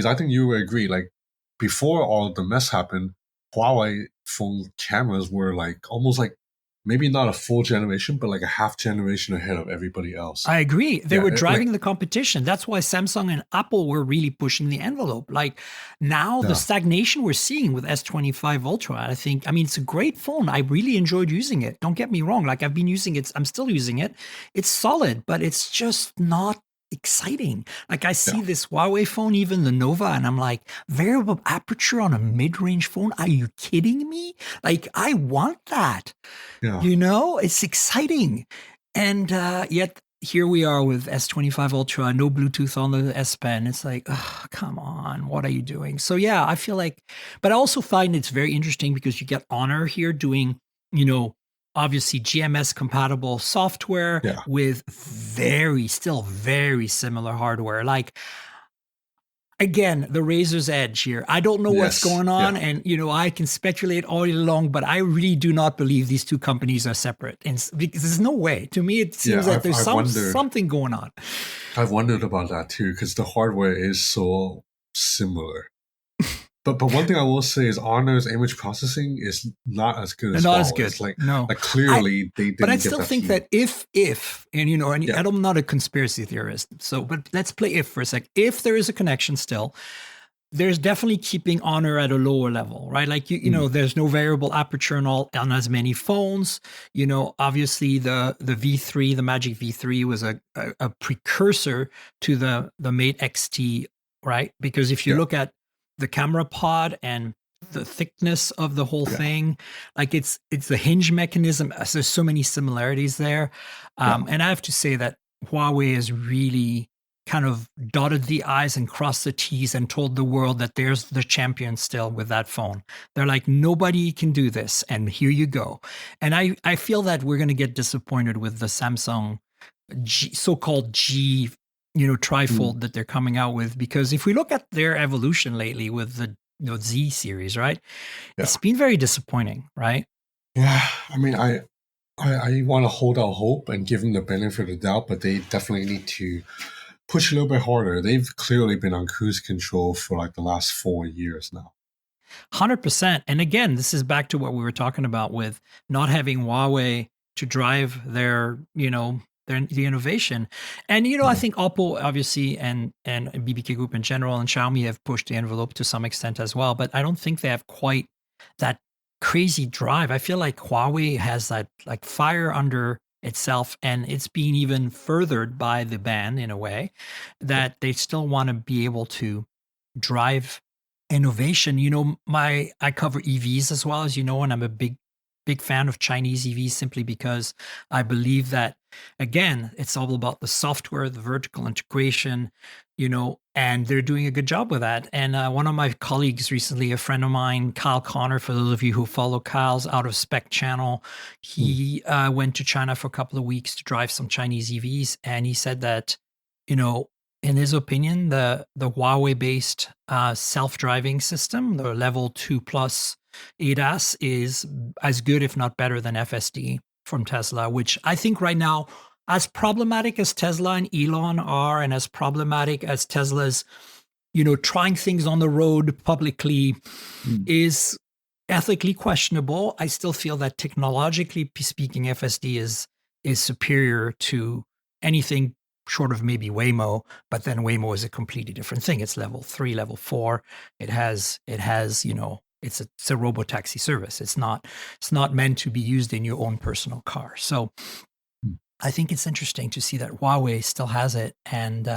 I think you would agree. Like before all of the mess happened, Huawei phone cameras were like almost like maybe not a full generation, but like a half generation ahead of everybody else. I agree. They were driving the competition. That's why Samsung and Apple were really pushing the envelope. Like now the stagnation we're seeing with S25 Ultra, I mean, it's a great phone. I really enjoyed using it. Don't get me wrong. Like I've been using it. I'm still using it. It's solid, but it's just not exciting. Like I see this Huawei phone, even the Nova, and I'm like, variable aperture on a mid-range phone? Are you kidding me? Like I want that. Yeah. It's exciting. And yet here we are with S25 Ultra, no Bluetooth on the S Pen. It's like, oh, come on, what are you doing? So yeah, I feel like, but I also find it's very interesting because you get Honor here doing, obviously GMS compatible software with still very similar hardware. Like, again, the razor's edge here. I don't know what's going on, and I can speculate all day long, but I really do not believe these two companies are separate. And because there's no way. To me, it seems like there's something going on. I've wondered about that too, because the hardware is so similar. But one thing I will say is Honor's image processing is not as good as as good. It's like, no. Like clearly they didn't. But I still think that if and I'm not a conspiracy theorist, so but let's play if for a sec. If there is a connection still, there's definitely keeping Honor at a lower level, right? Like there's no variable aperture on as many phones. Obviously the V3, the Magic V3 was a precursor to the Mate XT, right? Because if you look at the camera pod and the thickness of the whole thing, like it's the hinge mechanism. There's so many similarities there. And I have to say that Huawei has really kind of dotted the I's and crossed the T's and told the world that there's the champion still with that phone. They're like, nobody can do this. And here you go. And I feel that we're going to get disappointed with the Samsung so-called G trifold that they're coming out with, because if we look at their evolution lately with the Note Z series, right? Yeah. It's been very disappointing, right? Yeah, I mean, I want to hold out hope and give them the benefit of the doubt, but they definitely need to push a little bit harder. They've clearly been on cruise control for like the last 4 years now. 100%. And again, this is back to what we were talking about with not having Huawei to drive their, the innovation. And, I think Oppo obviously and BBK Group in general and Xiaomi have pushed the envelope to some extent as well, but I don't think they have quite that crazy drive. I feel like Huawei has that like fire under itself, and it's being even furthered by the ban in a way that they still want to be able to drive innovation. I cover EVs as well, as you know, and I'm a big fan of Chinese EVs simply because I believe that, again, it's all about the software, the vertical integration, and they're doing a good job with that. And one of my colleagues recently, a friend of mine, Kyle Connor, for those of you who follow Kyle's Out of Spec channel, he went to China for a couple of weeks to drive some Chinese EVs. And he said that, in his opinion, the Huawei-based self-driving system, the level 2 plus ADAS, is as good, if not better, than FSD from Tesla, which I think right now, as problematic as Tesla and Elon are, and as problematic as Tesla's, trying things on the road publicly is ethically questionable, I still feel that technologically speaking, FSD is superior to anything short of maybe Waymo, but then Waymo is a completely different thing. It's level 3, level 4. It has, it's a robotaxi service. It's not meant to be used in your own personal car. So I think it's interesting to see that Huawei still has it, and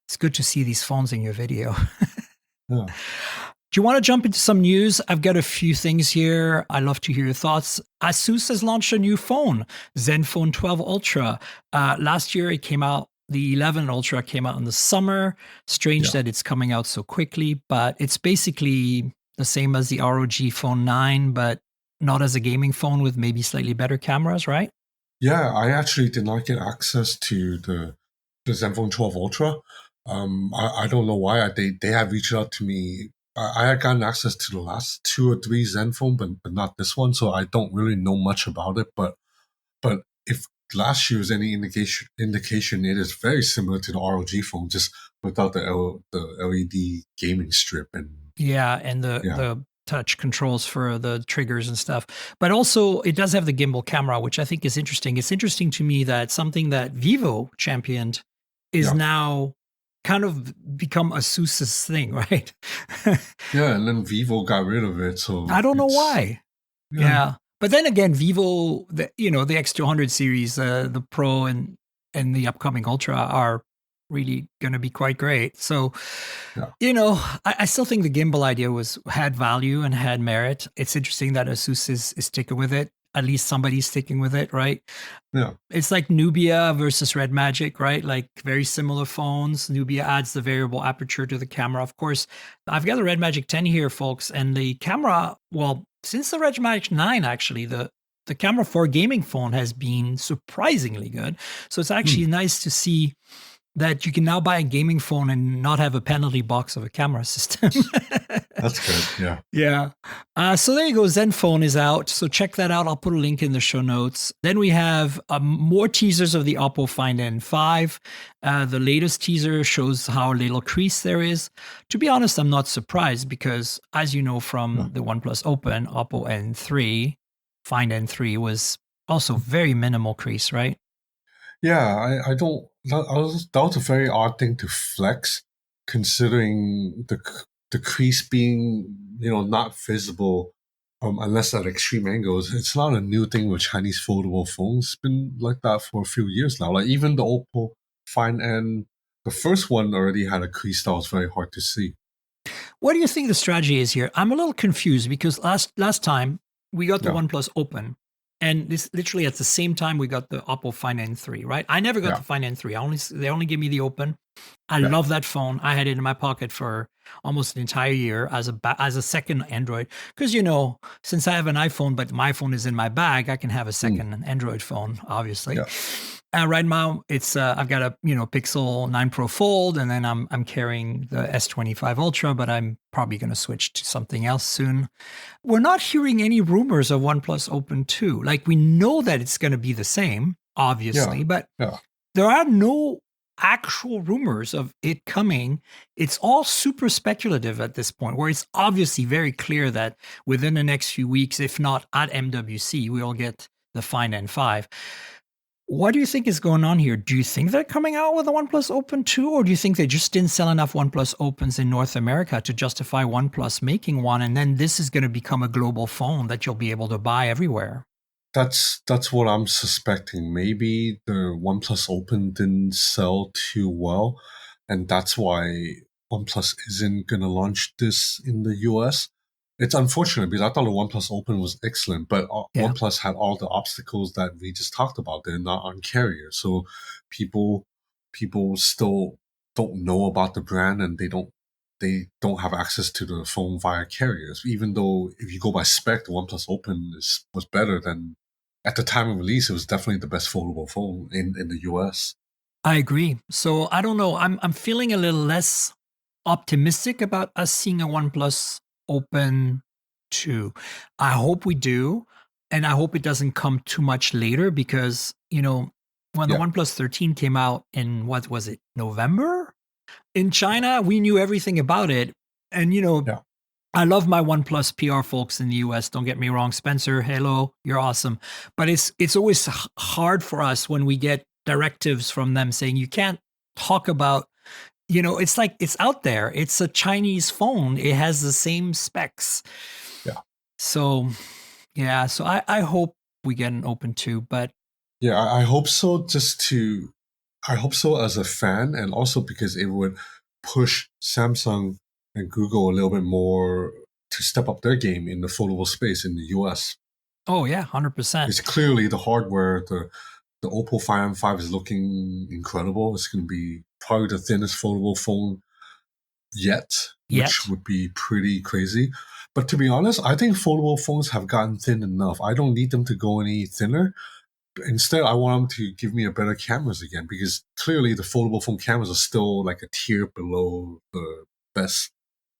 it's good to see these phones in your video. Yeah. Do you want to jump into some news? I've got a few things here. I'd love to hear your thoughts. ASUS has launched a new phone, Zenfone 12 Ultra. Last year it came out. The 11 Ultra came out in the summer. Strange that it's coming out so quickly, but it's basically the same as the ROG Phone 9, but not as a gaming phone, with maybe slightly better cameras, right? Yeah, I actually did not get access to the Zenfone 12 Ultra. I don't know why. They have reached out to me. I had gotten access to the last 2 or 3 Zenfone, but not this one, so I don't really know much about it. But if last year's any indication, it is very similar to the ROG phone, just without the LED gaming strip and the touch controls for the triggers and stuff. But also it does have the gimbal camera, which I think is interesting. It's interesting to me that something that Vivo championed is now kind of become ASUS's thing, right? Yeah, and then Vivo got rid of it. So I don't know why. Yeah. But then again, Vivo, the X200 series, the Pro and the upcoming Ultra are really going to be quite great. So, I still think the gimbal idea had value and had merit. It's interesting that ASUS is sticking with it. At least somebody's sticking with it, right? Yeah. It's like Nubia versus Red Magic, right? Like very similar phones. Nubia adds the variable aperture to the camera. Of course, I've got the Red Magic 10 here, folks, and the camera, well, since the Red Magic 9, actually, the camera for a gaming phone has been surprisingly good. So it's actually nice to see that you can now buy a gaming phone and not have a penalty box of a camera system. That's good, yeah. Yeah. So there you go. Zenfone is out. So check that out. I'll put a link in the show notes. Then we have more teasers of the Oppo Find N5. The latest teaser shows how little crease there is. To be honest, I'm not surprised because, as you know from the OnePlus Open, Oppo N3, Find N3 was also very minimal crease, right? Yeah, I don't. That was a very odd thing to flex, considering the crease being not visible unless at extreme angles. It's not a new thing with Chinese foldable phones. It's been like that for a few years now. Like even the Oppo Find N, the first one already had a crease that was very hard to see. What do you think the strategy is here? I'm a little confused because last time we got the OnePlus Open. And this literally at the same time we got the Oppo Find N3, right? I never got the Find N3. They only gave me the Open. I love that phone. I had it in my pocket for almost an entire year as a second Android because since I have an iPhone, but my phone is in my bag, I can have a second Android phone, obviously. Yeah. Right now, it's I've got a Pixel 9 Pro Fold, and then I'm carrying the S25 Ultra, but I'm probably going to switch to something else soon. We're not hearing any rumors of OnePlus Open 2. Like we know that it's going to be the same, obviously, but there are no actual rumors of it coming. It's all super speculative at this point, where it's obviously very clear that within the next few weeks, if not at MWC, we'll get the fine N5. What do you think is going on here? Do you think they're coming out with a OnePlus Open 2, or do you think they just didn't sell enough OnePlus Opens in North America to justify OnePlus making one, and then this is going to become a global phone that you'll be able to buy everywhere? That's what I'm suspecting. Maybe the OnePlus Open didn't sell too well, and that's why OnePlus isn't gonna launch this in the US. It's unfortunate because I thought the OnePlus Open was excellent, but OnePlus had all the obstacles that we just talked about. They're not on carrier, so people still don't know about the brand, and they don't have access to the phone via carriers. Even though if you go by spec, the OnePlus Open was better than at the time of release. It was definitely the best foldable phone in the US. I agree. So I don't know. I'm feeling a little less optimistic about us seeing a OnePlus Open 2. I hope we do, and I hope it doesn't come too much later because, when the OnePlus 13 came out in, what was it, November? In China, we knew everything about it. And, I love my OnePlus PR folks in the US. Don't get me wrong. Spencer, hello, you're awesome. But it's always hard for us when we get directives from them saying you can't talk about, it's like it's out there. It's a Chinese phone. It has the same specs. Yeah. So, so I hope we get an Open 2, but. Yeah, I hope so. I hope so as a fan, and also because it would push Samsung and Google a little bit more to step up their game in the foldable space in the US. Oh yeah, 100%. It's clearly the hardware, the Oppo Find M5 is looking incredible. It's going to be probably the thinnest foldable phone yet, which would be pretty crazy. But to be honest, I think foldable phones have gotten thin enough. I don't need them to go any thinner. Instead, I want them to give me a better cameras again, because clearly the foldable phone cameras are still like a tier below the best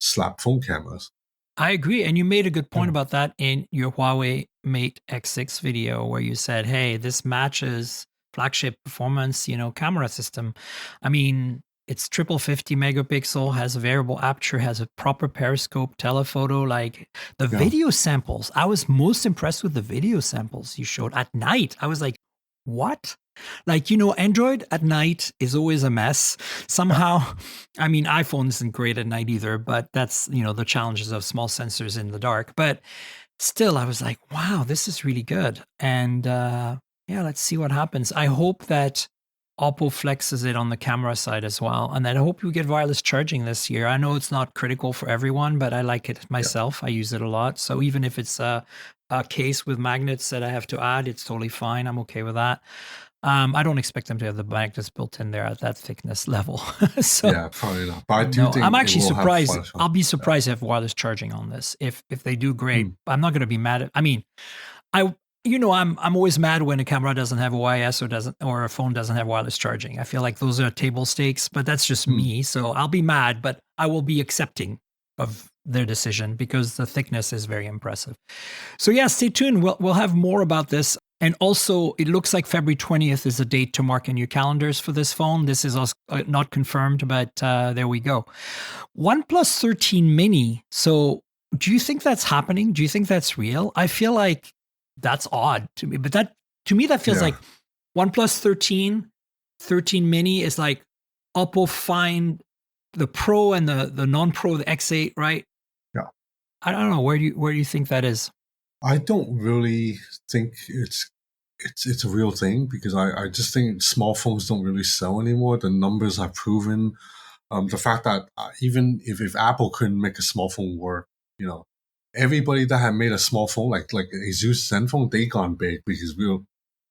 slap phone cameras. I agree. And you made a good point about that in your Huawei Mate X6 video where you said, hey, this matches flagship performance, camera system. I mean, it's triple 50 megapixel, has a variable aperture, has a proper periscope, telephoto, like the video samples. I was most impressed with the video samples you showed at night. I was like, what? Like, Android at night is always a mess. Somehow, I mean, iPhone isn't great at night either, but that's, the challenges of small sensors in the dark. But still, I was like, wow, this is really good. And let's see what happens. I hope that Oppo flexes it on the camera side as well. And then I hope we get wireless charging this year. I know it's not critical for everyone, but I like it myself. I use it a lot. So even if it's a case with magnets that I have to add, it's totally fine. I'm okay with that. I don't expect them to have the magnets built in there at that thickness level. So, yeah, probably not. But I do think I'm actually surprised. I'll be surprised if wireless charging on this. If they do, great. I'm not going to be mad at. I mean, I'm always mad when a camera doesn't have OIS or a phone doesn't have wireless charging. I feel like those are table stakes, but that's just me. So I'll be mad, but I will be accepting of their decision because the thickness is very impressive. So yeah, stay tuned. We'll have more about this. And also, it looks like February 20th is a date to mark in your calendars for this phone. This is also not confirmed, but there we go. OnePlus 13 Mini. So do you think that's happening? Do you think that's real? I feel like that's odd to me, but that feels like OnePlus 13 Mini is like Oppo Find the Pro and the non-Pro, the X8, right? Yeah. I don't know. Where do you think that is? I don't really think it's a real thing, because I just think small phones don't really sell anymore. The numbers have proven the fact that even if Apple couldn't make a small phone work, everybody that had made a small phone like ASUS Zenfone, they gone big because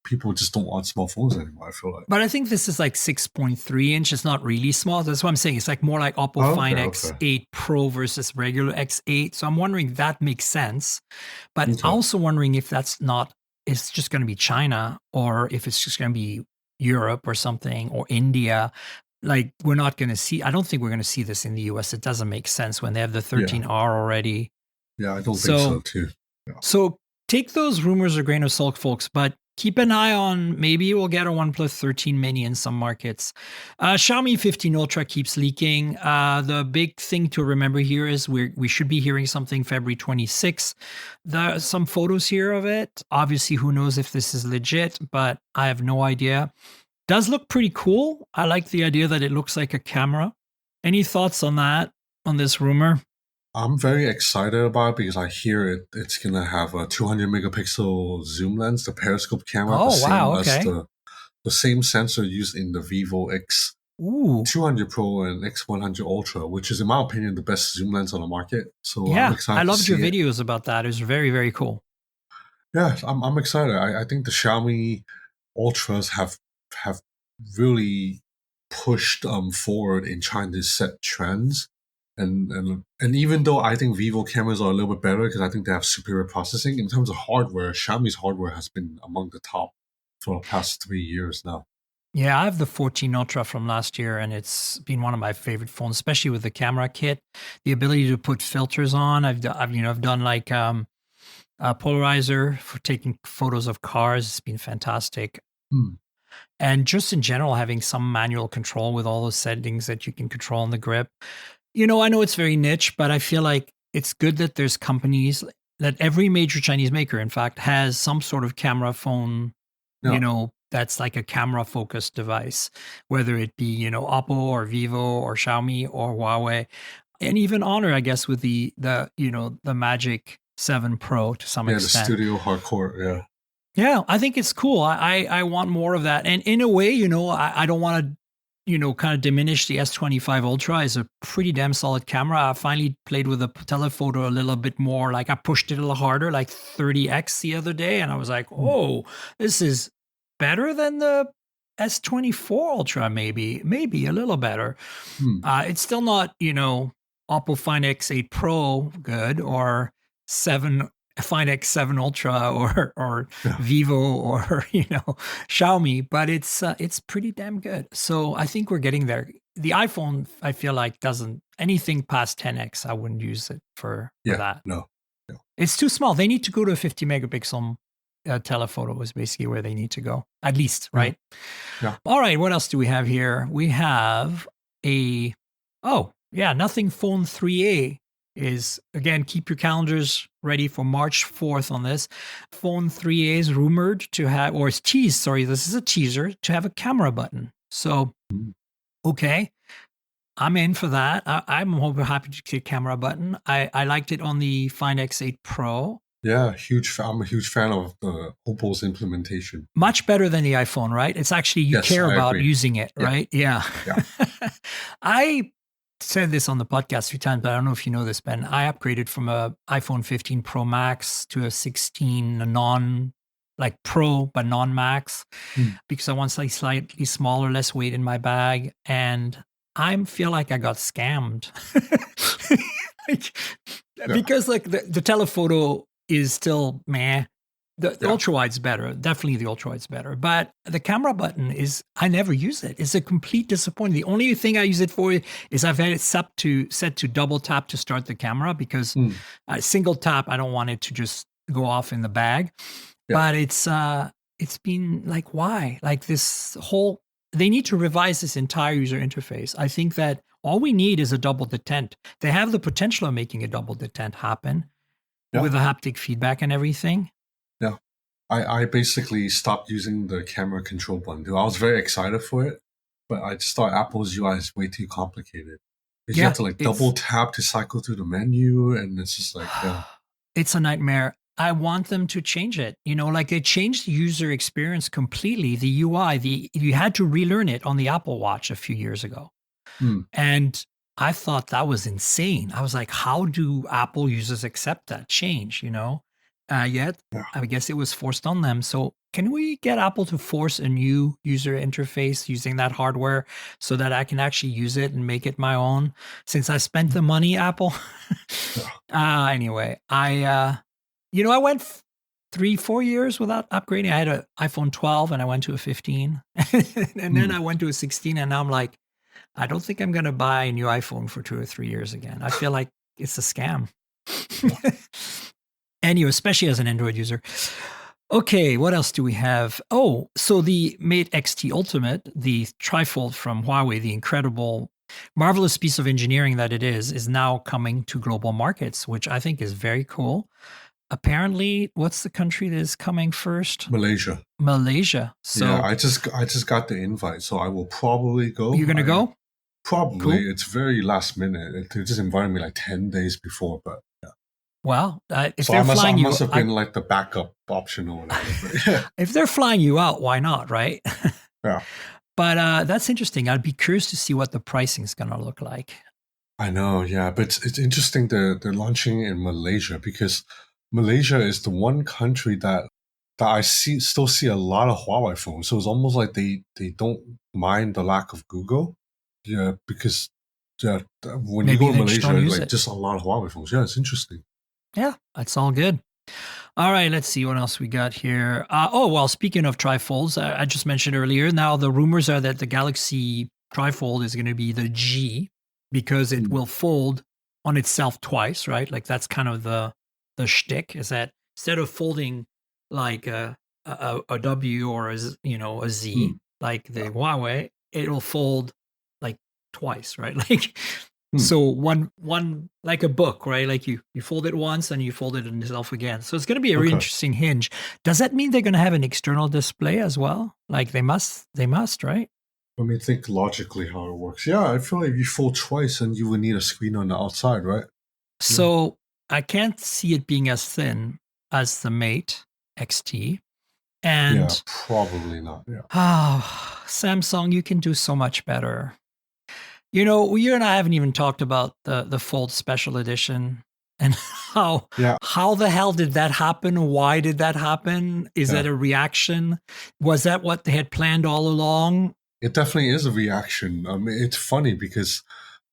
people just don't want small phones anymore, I feel like. But I think this is like 6.3 inch. It's not really small. That's what I'm saying. It's like more like Oppo Find X8 Pro versus regular X8. So I'm wondering if that makes sense. But also wondering if it's just going to be China, or if it's just going to be Europe or something, or India. Like, we're not going to see, I don't think we're going to see this in the US. It doesn't make sense when they have the 13R already. Yeah, I don't think so too. Yeah. So take those rumors a grain of salt, folks, but keep an eye on, maybe we'll get a OnePlus 13 Mini in some markets. Xiaomi 15 Ultra keeps leaking. The big thing to remember here is we should be hearing something February 26th. Some photos here of it. Obviously, who knows if this is legit, but I have no idea. Does look pretty cool. I like the idea that it looks like a camera. Any thoughts on that, on this rumor? I'm very excited about it because I hear it's going to have a 200 megapixel zoom lens, the periscope camera. Oh, wow, okay. As the same sensor used in the Vivo X200 Pro and X100 Ultra, which is, in my opinion, the best zoom lens on the market. So yeah, I'm excited. I loved your videos about that. It was very, very cool. Yeah, I'm excited. I think the Xiaomi Ultras have really pushed forward in trying to set trends. And even though I think Vivo cameras are a little bit better because I think they have superior processing, in terms of hardware, Xiaomi's hardware has been among the top for the past 3 years now. Yeah, I have the 14 Ultra from last year, and it's been one of my favorite phones, especially with the camera kit. The ability to put filters on. I've done like a polarizer for taking photos of cars. It's been fantastic. And just in general, having some manual control with all those settings that you can control on the grip. I know it's very niche, but I feel like it's good that there's companies, that every major Chinese maker, in fact, has some sort of camera phone, that's like a camera focused device, whether it be, Oppo or Vivo or Xiaomi or Huawei, and even Honor, I guess, with the Magic 7 Pro to some extent. Yeah, the Studio Hardcore, yeah. Yeah, I think it's cool. I want more of that. And in a way, I don't want to, kind of diminish the S25 Ultra. Is a pretty damn solid camera. I finally played with the telephoto a little bit more. Like, I pushed it a little harder, like 30x the other day. And I was like, oh, this is better than the S24 Ultra, maybe a little better. It's still not, Oppo Find X8 Pro good, or Find X7 Ultra, or Vivo, or Xiaomi, but it's pretty damn good. So I think we're getting there. The iPhone, I feel like, doesn't anything past 10x. I wouldn't use it for that. No, it's too small. They need to go to a 50 megapixel telephoto. Is basically where they need to go, at least, right? Yeah. All right. What else do we have here? We have Nothing Phone 3A. Is, again, keep your calendars ready for March 4th on this. Phone 3A is rumored to have, or is teased, sorry, this is a teaser, to have a camera button. So, okay, I'm in for that. I'm happy to see a camera button. I liked it on the Find X8 Pro. Yeah, I'm a huge fan of the Oppo's implementation. Much better than the iPhone, right? It's actually, you care about using it, right? Yeah. I said this on the podcast a few times, but I don't know if you know this, Ben. I upgraded from a iPhone 15 Pro Max to a 16 Pro, but non-Max, because I want slightly smaller, less weight in my bag. And I feel like I got scammed. Because the telephoto is still meh. The ultra wide's better. Definitely the ultra wide's better. But the camera button is, I never use it. It's a complete disappointment. The only thing I use it for is I've had it set to double tap to start the camera, because single tap, I don't want it to just go off in the bag. Yeah. But it's been like, why? Like, they need to revise this entire user interface. I think that all we need is a double detent. They have the potential of making a double detent happen with the haptic feedback and everything. Yeah, I basically stopped using the camera control button. I was very excited for it, but I just thought Apple's UI is way too complicated. You have to double tap to cycle through the menu, and it's just like, it's a nightmare. I want them to change it. They changed the user experience completely. The UI, you had to relearn it on the Apple Watch a few years ago. And I thought that was insane. I was like, how do Apple users accept that change, yet. Yeah. I guess it was forced on them. So can we get Apple to force a new user interface using that hardware so that I can actually use it and make it my own? Since I spent the money, Apple. Anyway, I went 3-4 years without upgrading. I had an iPhone 12 and I went to a 15, and then I went to a 16, and now I'm like, I don't think I'm going to buy a new iPhone for 2 or 3 years again. I feel like it's a scam. Anyway, especially as an Android user. Okay, what else do we have? Oh, so the Mate XT Ultimate, the trifold from Huawei, the incredible, marvelous piece of engineering that it is now coming to global markets, which I think is very cool. Apparently, what's the country that is coming first? Malaysia. So yeah, I just got the invite, so I will probably go. You're gonna go? Probably. Cool. It's very last minute. They just invited me like 10 days before, but yeah. Well, if So they're I flying must you, have been like the backup option or whatever. if they're flying you out, why not, right? Yeah. But that's interesting. I'd be curious to see what the pricing is going to look like. I know, yeah, but it's interesting they're launching in Malaysia, because Malaysia is the one country that I still see a lot of Huawei phones. So it's almost like they don't mind the lack of Google. Yeah, because when Maybe you go to they just don't Malaysia, use like it. just a lot of Huawei phones. Yeah, it's interesting. Yeah, that's all good. All right, let's see what else we got here. Speaking of trifolds, I just mentioned earlier, now the rumors are that the Galaxy trifold is going to be the G, because it will fold on itself twice, right? Like that's kind of the shtick, is that instead of folding like a W or a Z, like the Huawei, it'll fold like twice, right? Like so one like a book, right? Like you fold it once and you fold it in itself again. So it's going to be a really interesting hinge. Does that mean they're going to have an external display as well? Like they must, right? I mean, think logically how it works. Yeah, I feel like if you fold twice, and you would need a screen on the outside, right? So I can't see it being as thin as the Mate XT. And yeah, probably not. Yeah. Samsung, you can do so much better. You know, you and I haven't even talked about the Fold Special Edition and how the hell did that happen? Why did that happen? Is that a reaction? Was that what they had planned all along? It definitely is a reaction. It's funny because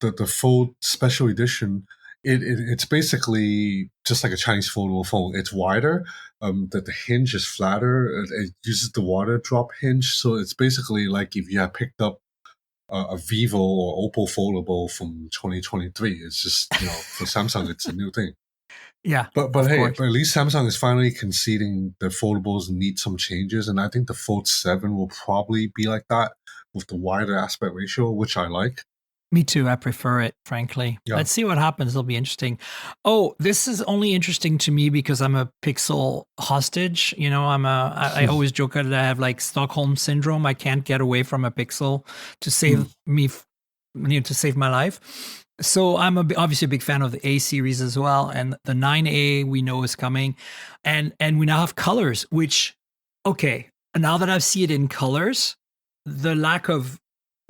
the Fold Special Edition, it's basically just like a Chinese foldable phone. It's wider. The hinge is flatter. It uses the water drop hinge, so it's basically like if you had picked up a Vivo or Oppo foldable from 2023. It's just, for Samsung, it's a new thing. Yeah. But hey, but at least Samsung is finally conceding the foldables need some changes. And I think the Fold 7 will probably be like that with the wider aspect ratio, which I like. Me too. I prefer it, frankly. Yeah. Let's see what happens. It'll be interesting. Oh, this is only interesting to me because I'm a Pixel hostage. You know, I always joke that I have like Stockholm syndrome. I can't get away from a Pixel to save me, to save my life. So I'm obviously a big fan of the A series as well. And the 9A we know is coming. And we now have colors, which, okay, now that I see it in colors, the lack of,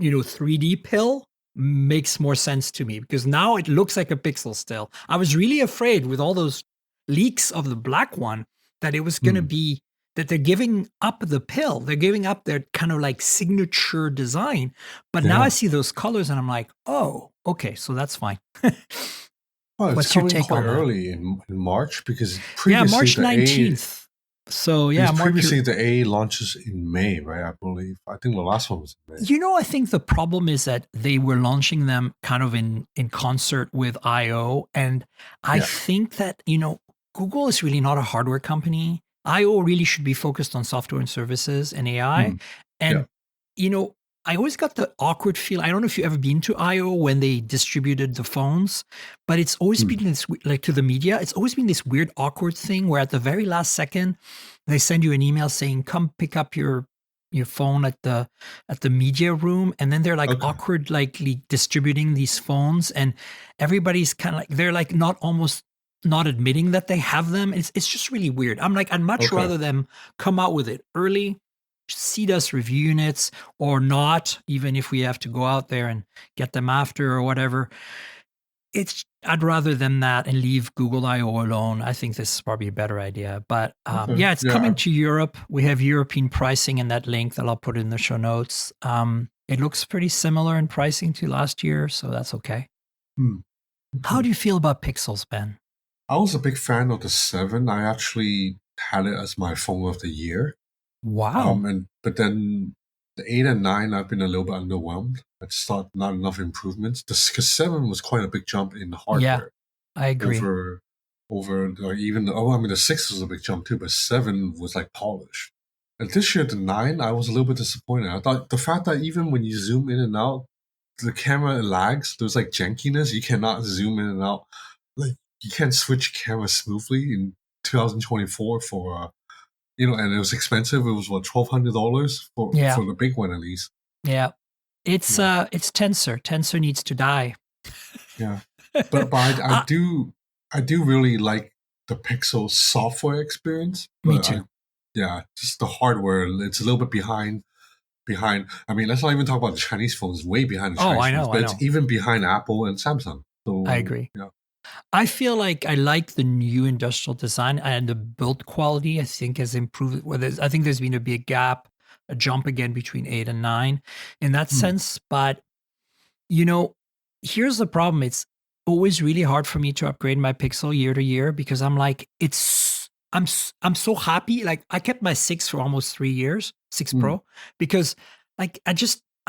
3D pill makes more sense to me, because now it looks like a Pixel still. I was really afraid with all those leaks of the black one that it was going to be that they're giving up the pill. They're giving up their kind of like signature design. But now I see those colors and I'm like, oh, okay, so that's fine. What's your take on that? Early in March, because previously March 19th. So previously the A launches in May, right? I believe. I think the last one was in May. I think the problem is that they were launching them kind of in concert with I/O, and I think that Google is really not a hardware company. I/O really should be focused on software and services and AI, and I always got the awkward feel. I don't know if you've ever been to I/O when they distributed the phones, but it's always been this, like to the media, it's always been this weird, awkward thing where at the very last second, they send you an email saying, come pick up your phone at the media room. And then they're like awkward, likely distributing these phones. And everybody's kind of like, they're like not admitting that they have them. It's just really weird. I'm like, I'd much rather them come out with it early, seed us review units or not, even if we have to go out there and get them after or whatever. It's I'd rather than that and leave Google I/O alone. I think this is probably a better idea. But Okay. yeah, it's coming to Europe. We have European pricing in that link that I'll put in the show notes. It looks pretty similar in pricing to last year, so that's okay. How Okay. do you feel about Pixels, Ben? I was a big fan of the 7. I actually had it as my phone of the year. Wow. But then the 8 and 9, I've been a little bit underwhelmed. I just thought not enough improvements. Because 7 was quite a big jump in Yeah, hardware I agree. over even the 6 was a big jump too, but 7 was like polished. And this year the 9, I was a little bit disappointed. I thought the fact that even when you zoom in and out, the camera lags. There's like jankiness. You cannot zoom in and out. Like you can't switch camera smoothly in 2024 for and it was expensive. It was what $1,200 Yeah, for the big one at least. yeah. It's Yeah, Tensor. Tensor needs to die. yeah. But I do really like the Pixel software experience. Me But too. just the hardware. It's a little bit behind. I mean, let's not even talk about the Chinese phones. Way behind the Oh, Chinese I phones, know, I but it's know. even behind Apple and Samsung. I So agree. yeah. I feel like I like the new industrial design and the build quality. I think has improved. I think there's been a big gap, a jump again between 8 and 9 in that Hmm. sense. But you know, here's the problem. It's always really hard for me to upgrade my Pixel year to year because I'm like, I'm so happy. Like I kept my 6 for almost 3 years, 6 Hmm. Pro, because like I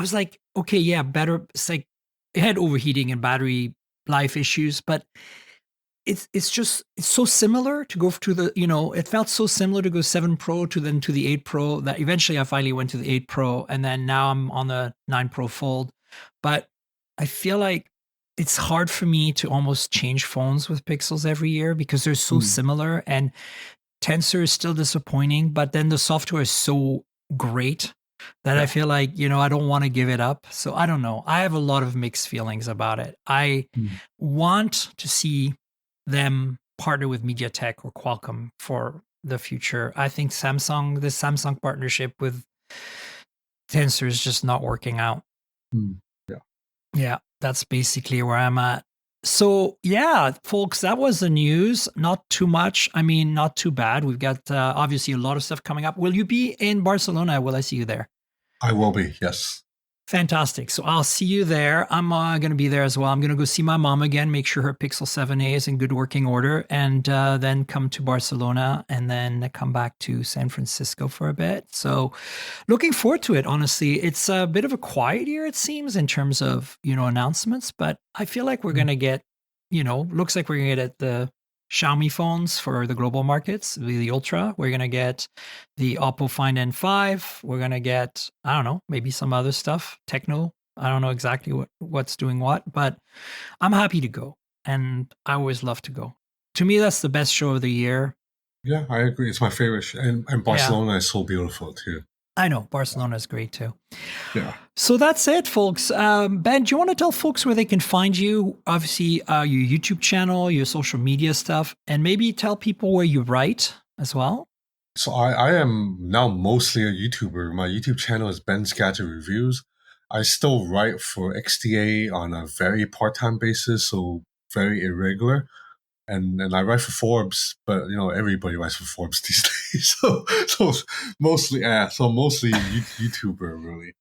was like, okay, yeah, better. It's like it had overheating and battery life issues, but it's so similar to go to the it felt so similar to go 7 Pro to the 8 Pro that eventually I finally went to the 8 Pro and then now I'm on the 9 Pro Fold. But I feel like it's hard for me to almost change phones with Pixels every year because they're so Hmm. similar, and Tensor is still disappointing, but then the software is so great that I Yeah. feel like, I don't want to give it up. So I don't know. I have a lot of mixed feelings about it. I Hmm. want to see them partner with MediaTek or Qualcomm for the future. I think this Samsung partnership with Tensor is just not working out. Hmm. Yeah. Yeah, that's basically where I'm at. So, yeah, folks, that was the news. Not too much. I mean, not too bad. We've got obviously a lot of stuff coming up. Will you be in Barcelona? Will I see you there? I will be. Yes. Fantastic. So I'll see you there. I'm going to be there as well. I'm going to go see my mom again, make sure her Pixel 7a is in good working order, and then come to Barcelona and then come back to San Francisco for a bit. So looking forward to it, honestly. It's a bit of a quiet year, it seems, in terms of, announcements, but I feel like we're going to get, looks like we're going to get the Xiaomi phones for the global markets, the Ultra. We're going to get the Oppo Find N5. We're going to get, I don't know, maybe some other stuff, techno. I don't know exactly what's doing what, but I'm happy to go. And I always love to go. To me, that's the best show of the year. Yeah, I agree. It's my favorite. And Yeah, Barcelona is so beautiful too. I know. Barcelona is great too. Yeah. So that's it, folks. Ben, do you want to tell folks where they can find you? Obviously, your YouTube channel, your social media stuff, and maybe tell people where you write as well. So I am now mostly a YouTuber. My YouTube channel is Ben's Gadget Reviews. I still write for XDA on a very part-time basis, so very irregular. And I write for Forbes, but everybody writes for Forbes these days. So mostly YouTuber really.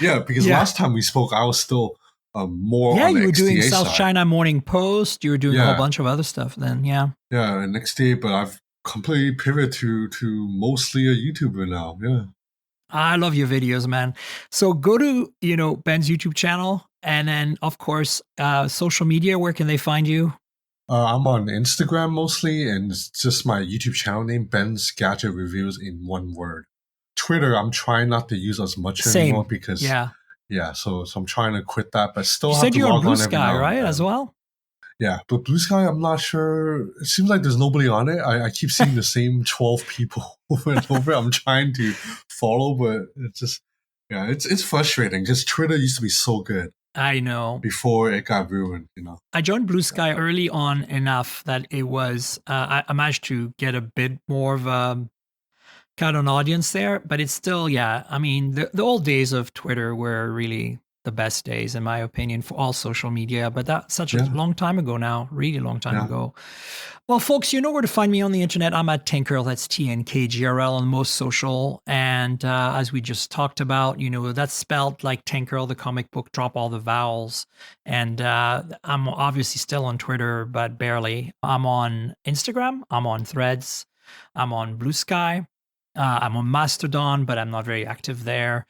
Yeah, because Yeah. last time we spoke, I was still more Yeah, on the you were doing XDA South side. China Morning Post. You were doing a whole Yeah, bunch of other stuff then. Yeah. yeah, and XDA, but I've completely pivoted to mostly a YouTuber now. Yeah. I love your videos, man. So go to, Ben's YouTube channel and then, of course, social media. Where can they find you? I'm on Instagram mostly, and it's just my YouTube channel name, Ben's Gadget Reviews in one word. Twitter, I'm trying not to use as much anymore Same. because, Yeah. yeah, so I'm trying to quit that, but You still have said to you're on log Blue on every Sky, now and right? As then. well? Yeah, but Blue Sky, I'm not sure. It seems like there's nobody on it. I keep seeing the same 12 people over and over. I'm trying to follow, but it's just, yeah, it's frustrating because Twitter used to be so good I know. before it got ruined. I joined Blue Yeah. Sky early on enough that it was, I managed to get a bit more of a kind of an audience there, but it's still, yeah. I mean, the old days of Twitter were really the best days, in my opinion, for all social media. But that's such a long time ago now, really long time ago. Well, folks, you know where to find me on the internet. I'm at Tankgirl. That's TNKGRL on most social. And as we just talked about, that's spelled like Tankgirl, the comic book, drop all the vowels. And I'm obviously still on Twitter, but barely. I'm on Instagram. I'm on Threads. I'm on Blue Sky. I'm on Mastodon, but I'm not very active there.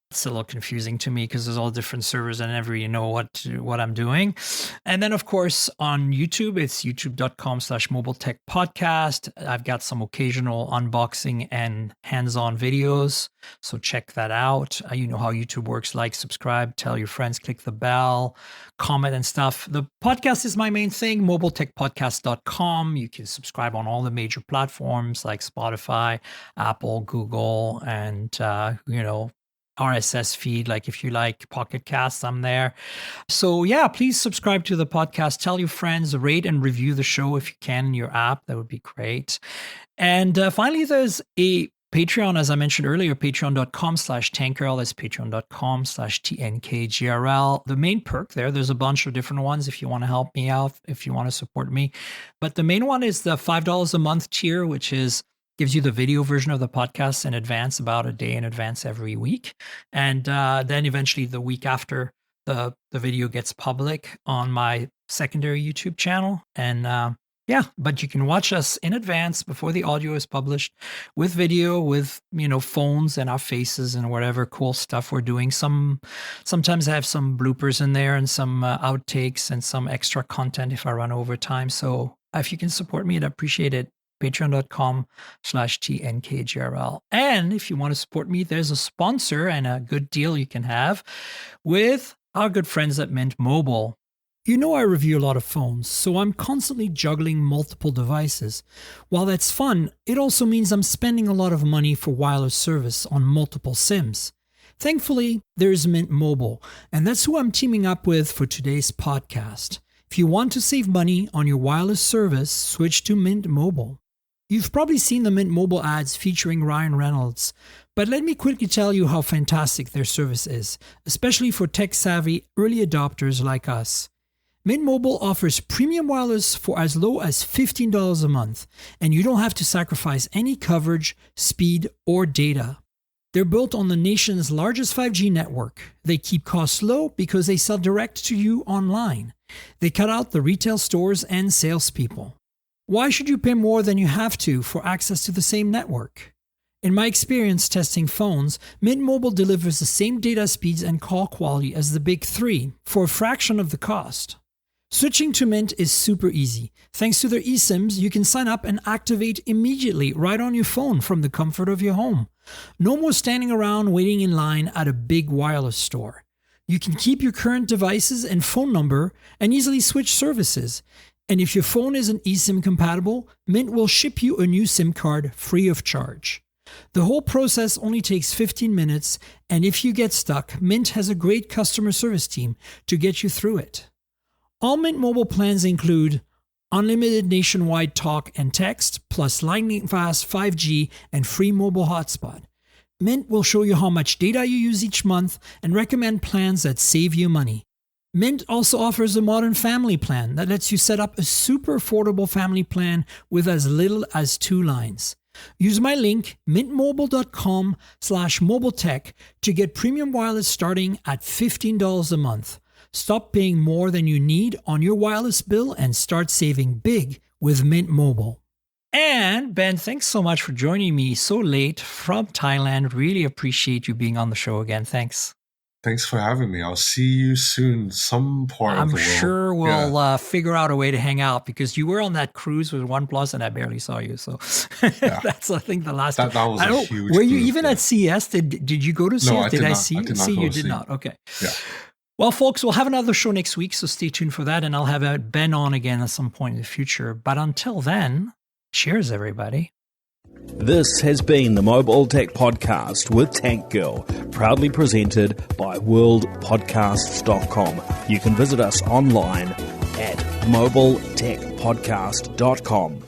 It's a little confusing to me because there's all different servers and never you know what I'm doing. And then, of course, on YouTube, it's youtube.com/mobiletechpodcast. I've got some occasional unboxing and hands-on videos, so check that out. You know how YouTube works. Like, subscribe, tell your friends, click the bell, comment and stuff. The podcast is my main thing, mobiletechpodcast.com. You can subscribe on all the major platforms like Spotify, Apple, Google, and, RSS feed. Like if you like Pocket Casts, I'm there. So yeah, please subscribe to the podcast. Tell your friends, rate and review the show if you can in your app. That would be great. And finally, there's a Patreon, as I mentioned earlier, patreon.com/Tankgirl. That's patreon.com/TNKGRL. The main perk there's a bunch of different ones if you want to help me out, if you want to support me. But the main one is the $5 a month tier, which gives you the video version of the podcast in advance, about a day in advance every week. And then eventually the week after the video gets public on my secondary YouTube channel. And but you can watch us in advance before the audio is published with video, with, phones and our faces and whatever cool stuff we're doing. Sometimes I have some bloopers in there and some outtakes and some extra content if I run over time. So if you can support me, I'd appreciate it. patreon.com/TNKGRL. And if you want to support me, there's a sponsor and a good deal you can have with our good friends at Mint Mobile. I review a lot of phones, so I'm constantly juggling multiple devices. While that's fun, it also means I'm spending a lot of money for wireless service on multiple SIMs. Thankfully, there's Mint Mobile, and that's who I'm teaming up with for today's podcast. If you want to save money on your wireless service, switch to Mint Mobile. You've probably seen the Mint Mobile ads featuring Ryan Reynolds, but let me quickly tell you how fantastic their service is, especially for tech-savvy early adopters like us. Mint Mobile offers premium wireless for as low as $15 a month, and you don't have to sacrifice any coverage, speed, or data. They're built on the nation's largest 5G network. They keep costs low because they sell direct to you online. They cut out the retail stores and salespeople. Why should you pay more than you have to for access to the same network? In my experience testing phones, Mint Mobile delivers the same data speeds and call quality as the big three for a fraction of the cost. Switching to Mint is super easy. Thanks to their eSIMs, you can sign up and activate immediately right on your phone from the comfort of your home. No more standing around waiting in line at a big wireless store. You can keep your current devices and phone number and easily switch services. And if your phone isn't eSIM compatible, Mint will ship you a new SIM card free of charge. The whole process only takes 15 minutes, and if you get stuck, Mint has a great customer service team to get you through it. All Mint Mobile plans include unlimited nationwide talk and text, plus lightning-fast 5G and free mobile hotspot. Mint will show you how much data you use each month and recommend plans that save you money. Mint also offers a modern family plan that lets you set up a super affordable family plan with as little as 2 lines. Use my link, mintmobile.com/mobiletech, to get premium wireless starting at $15 a month. Stop paying more than you need on your wireless bill and start saving big with Mint Mobile. And Ben, thanks so much for joining me so late from Thailand. Really appreciate you being on the show again. Thanks. Thanks for having me. I'll see you soon, some part of the world. I'm sure we'll figure out a way to hang out, because you were on that cruise with OnePlus and I barely saw you. So that's, I think, the last time. That was a huge Were you cruise, even at CES? Did you go to CES? No, I did I not. see I you? did not See, go you to did see. not. Okay. Yeah. Well, folks, we'll have another show next week, so stay tuned for that, and I'll have Ben on again at some point in the future. But until then, cheers, everybody. This has been the Mobile Tech Podcast with Tank Girl, proudly presented by worldpodcasts.com. You can visit us online at mobiletechpodcast.com.